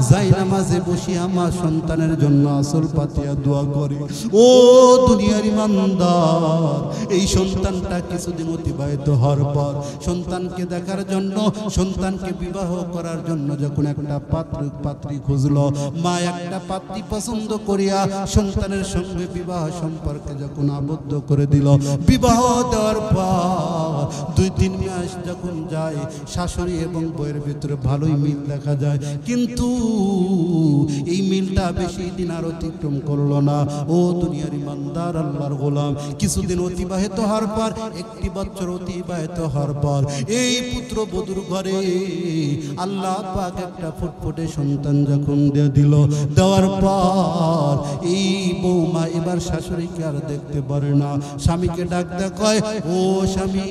যাই নামাজে বসিয়া মা সন্তানের জন্য আসল পাতিয়া দোয়া করে। ও দুনিয়ার ইমানদার, এই সন্তানটা কিছুদিন অতিবাহিত হওয়ার পর সন্তানকে দেখার জন্য, সন্তানকে বিবাহ করার জন্য যখন একটা পাত্রী খুঁজল, মা একটা পাত্রী পছন্দ করিয়া সন্তানের সঙ্গে বিবাহ সম্পর্কে যখন আবদ্ধ করে দিল, বিবাহ দেওয়ার পর 2-3 মাস যখন যায়, শাশুড়ি এবং বউয়ের ভিতরে ভালোই মিল দেখা যায়, কিন্তু এই মিলটা বেশি দিন আর অতিক্রম করলো না। ও দুনিয়ার ইমানদার আল্লাহর গোলাম, কিছুদিন অতিবাহিত হওয়ার পর, 1 বছর অতিবাহিত হওয়ার পর এই পুত্র বধূর ঘরে আল্লাহ পাক একটা ফুটফুটে সন্তান যখন দিয়ে দিল, দেওয়ার পর এই বৌমা এবার শাশুড়িকে আর দেখতে পারে না, স্বামীকে ডাক দেয়, কয় ও স্বামী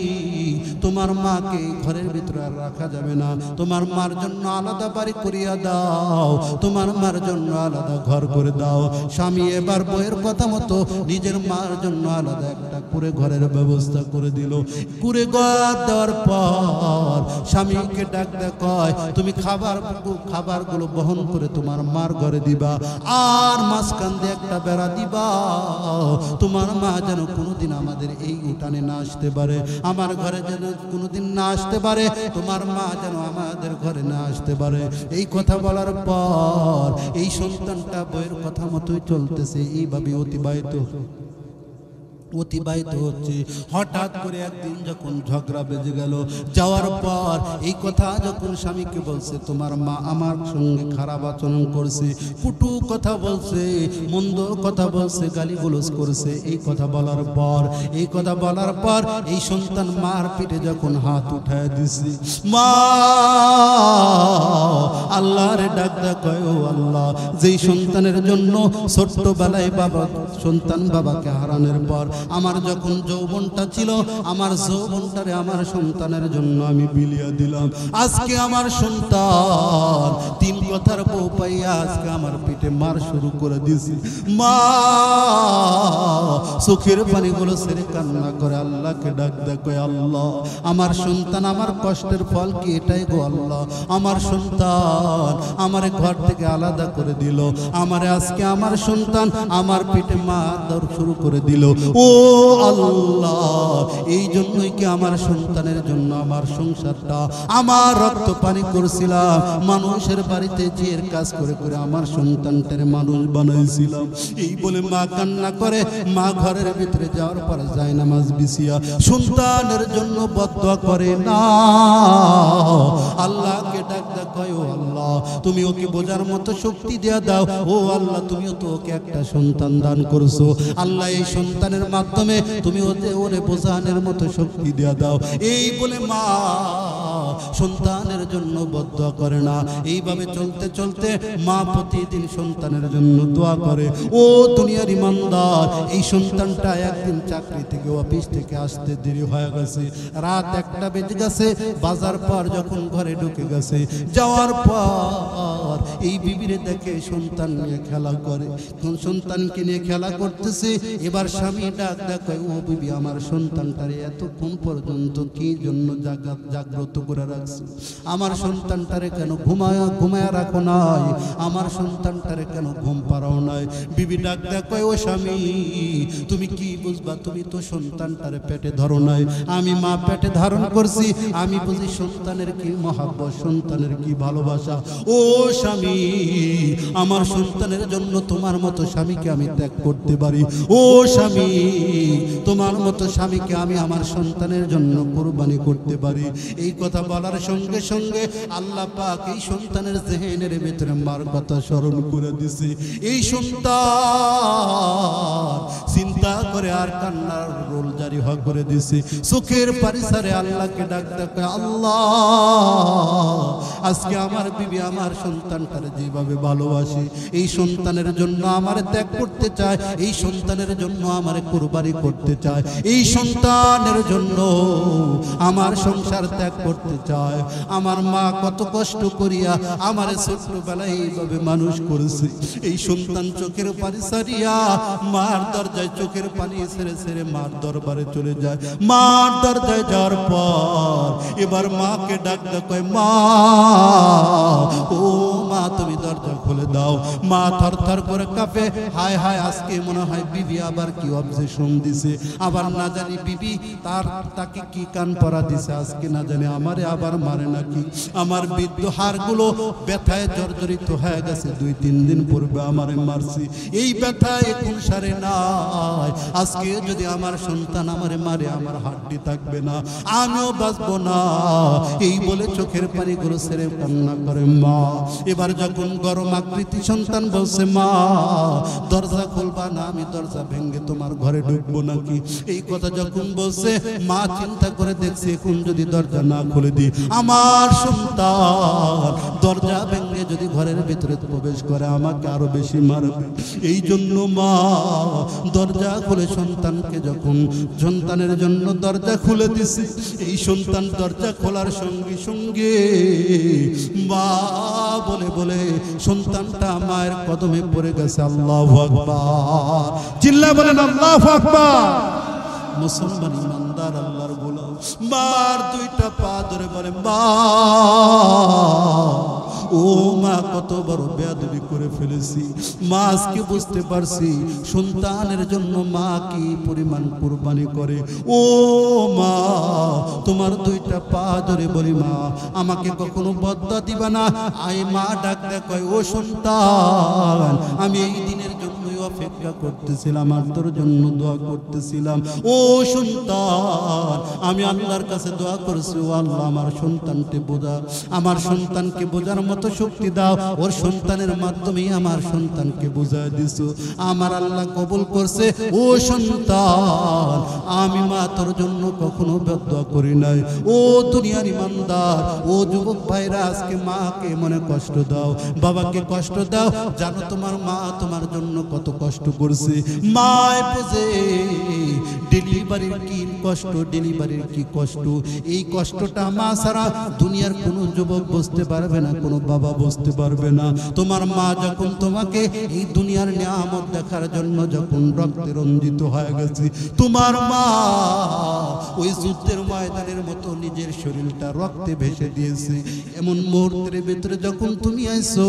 তোমার মাকে ঘরের ভিতরে আর রাখা যাবে না, তোমার মার জন্য আলাদা বাড়ি করিয়া দাও, তোমার মার জন্য আলাদা ঘর করে দাও। স্বামী এবার বইয়ের কথা মতো নিজের মার জন্য আলাদা একটা করে ঘরের ব্যবস্থা করে দিল। করে ঘর দেওয়ার পর স্বামীকে ডাক দেয়, কয় তুমি খাবারগুলো বহন করে তোমার মার ঘরে দিবা, আর মাঝখান দিয়ে একটা বেড়া দিবা, তোমার মা যেন কোনোদিন আমাদের এই উঠানে না আসতে পারে, আমার ঘরে যেন কোনোদিন না আসতে পারে, তোমার মা যেন আমাদের ঘরে না আসতে পারে। এই কথা বলার পর এই সন্তানটা বইয়ের কথা মতোই চলতেছে, এইভাবে অতিবাহিত হচ্ছে। হঠাৎ করে একদিন যখন ঝগড়া বেজে গেল, যাওয়ার পর এই কথা যখন স্বামীকে বলছে, তোমার মা আমার সঙ্গে খারাপ আচরণ করছে, কুটু কথা বলছে, মন্দ কথা বলছে, গালিগালাজ করছে, এই কথা বলার পর এই সন্তান মার পিঠে যখন হাত উঠায় দিছে, মা আল্লাহর ডাক দেয়, কয় ও আল্লাহ, যেই সন্তানের জন্য ছোট্টবেলায় সন্তান বাবাকে হারানোর পর আমার যখন যৌবনটা ছিল, আমার যৌবনটারে আমার সন্তানের জন্য আমি বিলিয়ে দিলাম, আজকে আমার সন্তান 3 কথার বউ পাইয়া আজকে আমার পিঠে মার শুরু করে দিয়েছি। মা চোখের পানিগুলো ছেড়ে কান্না করে আল্লাহকে ডাক দেয়, কয় আল্লাহ আমার সন্তান, আমার কষ্টের ফল কি এটাই গো আল্লাহ, আমার সন্তান আমার ঘর থেকে আলাদা করে দিল, আমারে আজকে আমার সন্তান আমার পিঠে মার শুরু করে দিল। ও আল্লাহ, এই জন্যই কি আমার সন্তানের জন্য আমার সংসারটা, আমার রক্ত পানি করছিলাম, মানুষের বাড়িতে জিয়ের কাজ করে করে আমার সন্তানটারে মানুষ বানাইছিলাম। এই বলে মা কান্না করে, মা ঘরের ভিতরে যাওয়ার পর যায় নামাজ বিছিয়া সন্তানের জন্য বদদোয়া করে না, আল্লাহকে ডাক দেয়, কয় ও আল্লাহ তুমি ওকে বোঝার মতো শক্তি দেয়া দাও, ও আল্লাহ তুমিও তো ওকে একটা সন্তান দান করছো, আল্লাহ এই সন্তানের মাধ্যমে তুমি ওরে বোঝানোর মতো শক্তি দেয়া দাও। এই বলে মা সন্তানের জন্য বদদোয়া করে না। এইভাবে চলতে চলতে মা প্রতিদিন সন্তানের জন্য দোয়া করে। ও দুনিয়ার ইমানদার, এই সন্তানটা একদিন চাকরি থেকে অফিস থেকে আসতে দেরি হয়ে গেছে, রাত 1টা বেজে গেছে, বাজার পর যখন ঘরে ঢুকে গেছে, যাওয়ার পর এই বিবি বিবিরে দেখে সন্তান নিয়ে খেলা করে, কোন সন্তানকে নিয়ে খেলা করতেছে। এবার স্বামী ডাক দেখায়, ও বিবি আমার সন্তানটারে এতক্ষণ পর্যন্ত কি জন্য জাগ্রত করে রাখছে? আমার সন্তানটারে কেন ঘুমায়া রাখো নাই? আমার সন্তানটারে কেন ঘুম পাড়াও নাই? বিবি ডাক দেখায়, ও স্বামী তুমি কি বুঝবা? তুমি তো সন্তানটারে পেটে ধরো নাই, আমি মা পেটে ধারণ করছি, আমি বুঝি সন্তানের কি মহাব্বত, সন্তানের কি ভালোবাসা। ও স্বামী আমার সন্তানের জন্য তোমার মতো স্বামীকে আমি ত্যাগ করতে পারি। ও স্বামী তোমার মতো স্বামীকে আমি আমার সন্তানের জন্য কুরবানি করতে পারি। এই কথা বলার সঙ্গে সঙ্গে আল্লাহ পাক এই সন্তানের জেহেনের ভিতরে মার কথা স্মরণ করে দিছে। এই সন্তান চিন্তা করে আর কান্নার রোল জারি করে দিছে। চোখের পারিসারে আল্লাহকে ডাক ডাকে, আল্লাহ আজকে আমার বিবি আমার সন্তানটারে যেভাবে ভালোবাসি, এই সন্তানের জন্য আমার ত্যাগ করতে চায়, এই সন্তানের জন্য আমার কুরবানি করতে চায়, এই সন্তানের জন্য আমার সংসার ত্যাগ করতে চায়। আমার মা কত কষ্ট করিয়া আমার ছোট্টবেলায় এইভাবে মানুষ করেছে। এই সন্তান চোখের পানি সারিয়া মার দরজায় চোখের পানি ছেড়ে ছেড়ে মার দরবারে চলে যায়। মার দরজায় যাওয়ার পর এবার মাকে ডাক কয়, মা ও মা তুমি দরজা খুলে দাও। মা থরথর করে কাঁপে, হায় হায় আজকে মনে হয় বিবি আবার কি অবজেকশন দিছে, আবার না জানি বিবি তাকে কি কান পরা দিছে, আজকে না জানি আমারে আবার মারে নাকি। আমার বৃদ্ধ হাড়গুলো ব্যথায় জর্জরিত হয়ে গেছে, 2-3 দিন পূর্বে আমারে মারছি, এই ব্যথায় এখন সারে নাই। আজকে যদি আমার সন্তান আমারে মারে আমার হাড্ডি থাকবে না, আমিও বাঁচবো না। এই বলে চোখের পানিগুলো ছেড়ে কান্না করে মা। এবার যখন গরম আকৃতি সন্তান বলছে, মা দরজা খুলবা না, আমি দরজা ভেঙে তোমার ঘরে ঢুকবো নাকি? এই কথা যখন বলছে মা চিন্তা করে দেখছে, এখন যদি দরজা না খুলে দিই আমার সন্তান দরজা ভেঙে যদি ঘরের ভিতরে প্রবেশ করে আমাকে আরো বেশি মারবে। এই জন্য মা দরজা খুলে সন্তানকে যখন সন্তানের জন্য দরজা খুলে দিছে, এই সন্তান দরজা খোলার সঙ্গে সঙ্গে মা বলে বলে সন্তানটা মায়ের কদমে পড়ে গেছে। আল্লাহু আকবার, চিল্লায় বলেন আল্লাহু আকবার। মুসলমান ইমানদার আল্লাহর গোলাম মার 2টা পা ধরে বলে, মা ও মা কত বড় বেয়াদবি করে ফেলেছি। মা আজকে বুঝতে পারছি সন্তানের জন্য মা কি পরিমাণ কুরবানি করে। ও মা তোমার 2টা পা ধরে বলি, মা আমাকে কখনো বদদুয়া দিবা না। আই মা ডাক দেয়, ও সন্তান আমি এই দিনের জন্য অপেক্ষা করতেছিলাম, আর তোর জন্য দোয়া করতেছিলাম। ও সন্তান আমি আল্লাহর কাছে দোয়া করছি, ও আল্লাহ আমার সন্তানকে বোঝা, আমার সন্তানকে বোঝার মতো শক্তি দাও। ওর সন্তানের মাধ্যমেই আমার সন্তানকে বুঝায় দিছো, আমার আল্লাহ কবুল করছে। ও সন্তান আমি মা তোর জন্য কখনো বদদুয়া করি নাই। ও দুনিয়ার ইমানদার, ও যুবক ভাইরা আজকে মাকে মনে কষ্ট দাও, বাবাকে কষ্ট দাও। জানো তোমার মা তোমার জন্য কত কষ্ট করছে। মায় বুঝে ডেলিভারির কি কষ্ট, ডেলিভারির কি কষ্ট। এই কষ্টটা মা ছাড়া দুনিয়ার কোনো যুবক বুঝতে পারবে না, কোনো বাবা বুঝতে পারবে না। তোমার মা যখন তোমাকে এই দুনিয়ার নিয়ামত দেখার জন্য যখন রক্তে রঞ্জিত হয়ে গেছে, তোমার মা ওই যুদ্ধের ময়দানের মতো নিজের শরীরটা রক্তে ভেসে দিয়েছে। এমন মুহূর্তের ভিতরে যখন তুমি আইছো,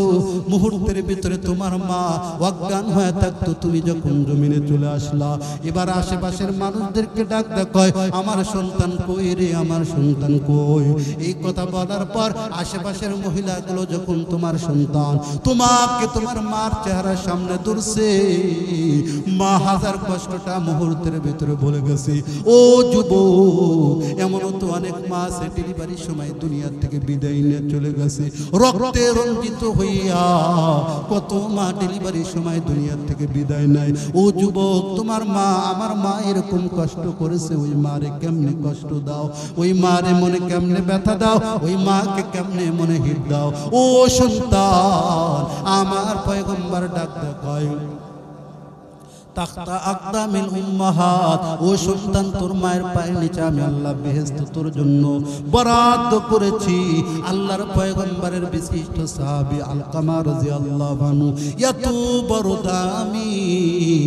মুহূর্তের ভিতরে তোমার মা অজ্ঞান হয়ে থাকতো, তুমি যখন জমিনে চলে আসলা। এবার আশেপাশের মানুষদেরকে ডাক দেখায়, আমার সন্তান কই রে, আমার সন্তান কই। এই কথা বলার পর আশেপাশের মহিলাগুলো যখন তোমার সন্তান তোমাকে তোমার মার চেহারার সামনে ধরছে, মা হাজার কষ্টটা মুহূর্তের ভিতরে বলে গেছে। ও যুবক এমনও তো অনেক মা আছে ডেলিভারির সময় দুনিয়ার থেকে বিদায় নিয়ে চলে গেছে, রক্তে রঞ্জিত হইয়া কত মা ডেলিভারির সময় দুনিয়ার থেকে বিদায় নেয়। ও যুবক তোমার মা আমার মা এরকম কষ্ট করেছে, ওই মারে কেমনে কষ্ট দাও, ওই মারে মনে কেমনে ব্যথা দাও, ওই মাকে কেমনে মনে হিট দাও। ও সন্তান আমার পয়গম্বর ডাক দেয়, তাখতা আকদামিল উম্মাহাত, ও সন্তান তোর মায়ের পায়ের নিচে আমি আল্লাহ বেহেশত তোর জন্য বরাদ্দ করেছি। আল্লাহর পয়গম্বরের বিশিষ্ট সাহাবী আলকামা রাদিয়াল্লাহু আনহু এত বড় দামি